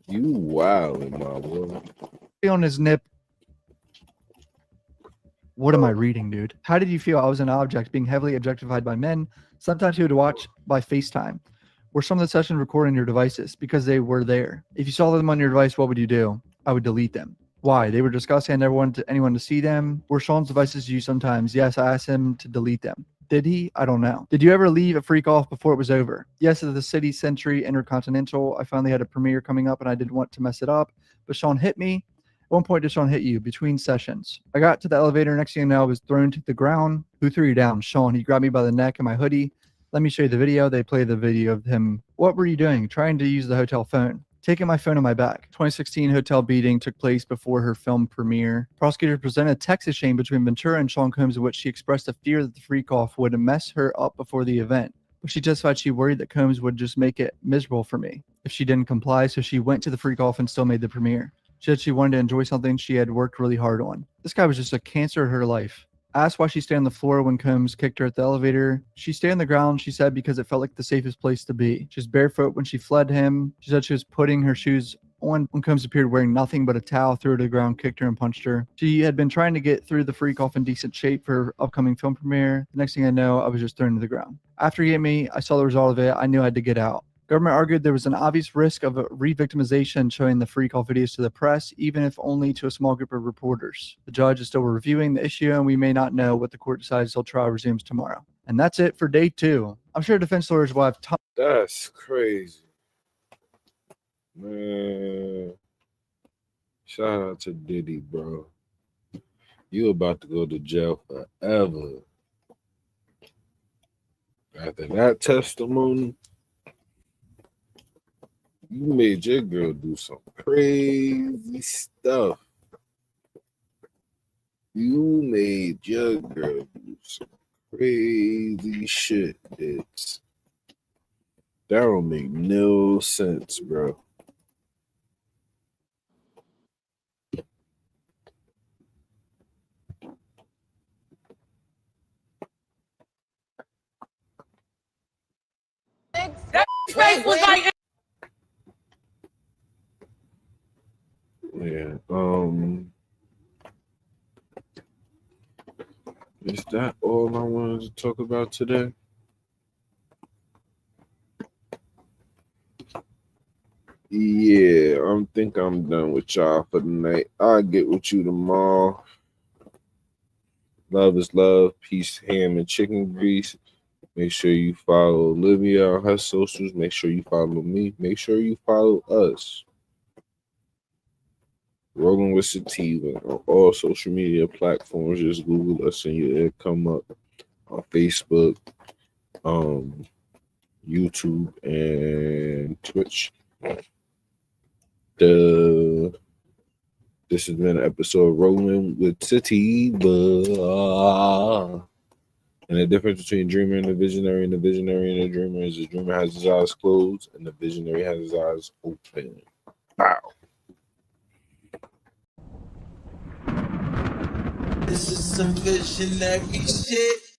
You wildin', my boy. On his nip. What am I reading, dude? How did you feel? I was an object being heavily objectified by men. Sometimes he would watch by FaceTime. Were some of the sessions recording your devices? Because they were there. If you saw them on your device, what would you do? I would delete them. Why? They were disgusting. I never wanted anyone to see them. Were Sean's devices used sometimes? Yes, I asked him to delete them. Did he? I don't know. Did you ever leave a freak off before it was over? Yes, at the City Century Intercontinental. I finally had a premiere coming up and I didn't want to mess it up. But Sean hit me. At one point, did Sean hit you? Between sessions. I got to the elevator. Next thing you know, I was thrown to the ground. Who threw you down? Sean. He grabbed me by the neck and my hoodie. Let me show you the video. They play the video of him. What were you doing? Trying to use the hotel phone. Taking my phone on my back. 2016 hotel beating took place before her film premiere. Prosecutor presented a text exchange between Ventura and Sean Combs in which she expressed a fear that the freak-off would mess her up before the event. But she testified she worried that Combs would just make it miserable for me if she didn't comply, so she went to the freak-off and still made the premiere. She said she wanted to enjoy something she had worked really hard on. This guy was just a cancer in her life. Asked why she stayed on the floor when Combs kicked her at the elevator. She stayed on the ground, she said, because it felt like the safest place to be. She was barefoot when she fled him. She said she was putting her shoes on when Combs appeared wearing nothing but a towel, threw her to the ground, kicked her, and punched her. She had been trying to get through the freak-off in decent shape for her upcoming film premiere. The next thing I know, I was just thrown to the ground. After he hit me, I saw the result of it. I knew I had to get out. Government argued there was an obvious risk of a re-victimization showing the freak-off videos to the press, even if only to a small group of reporters. The judge is still reviewing the issue, and we may not know what the court decides until trial resumes tomorrow. And that's it for day 2. I'm sure defense lawyers will have tons. That's crazy. Man. Shout out to Diddy, bro. You about to go to jail forever. After that testimony, you made your girl do some crazy stuff. You made your girl do some crazy shit, bitch. That don't make no sense, bro. That face was like. Yeah. Is that all I wanted to talk about today? Yeah, I think I'm done with y'all for the night. I'll get with you tomorrow. Love is love. Peace, ham, and chicken grease. Make sure you follow Olivia on her socials. Make sure you follow me. Make sure you follow us. Rolling with Sativa on all social media platforms. Just Google us and it'll come up on Facebook, YouTube, and Twitch. This has been an episode of Rolling with Sativa. And the difference between dreamer and the visionary and the dreamer is the dreamer has his eyes closed and the visionary has his eyes open. Wow. This is some visionary shit.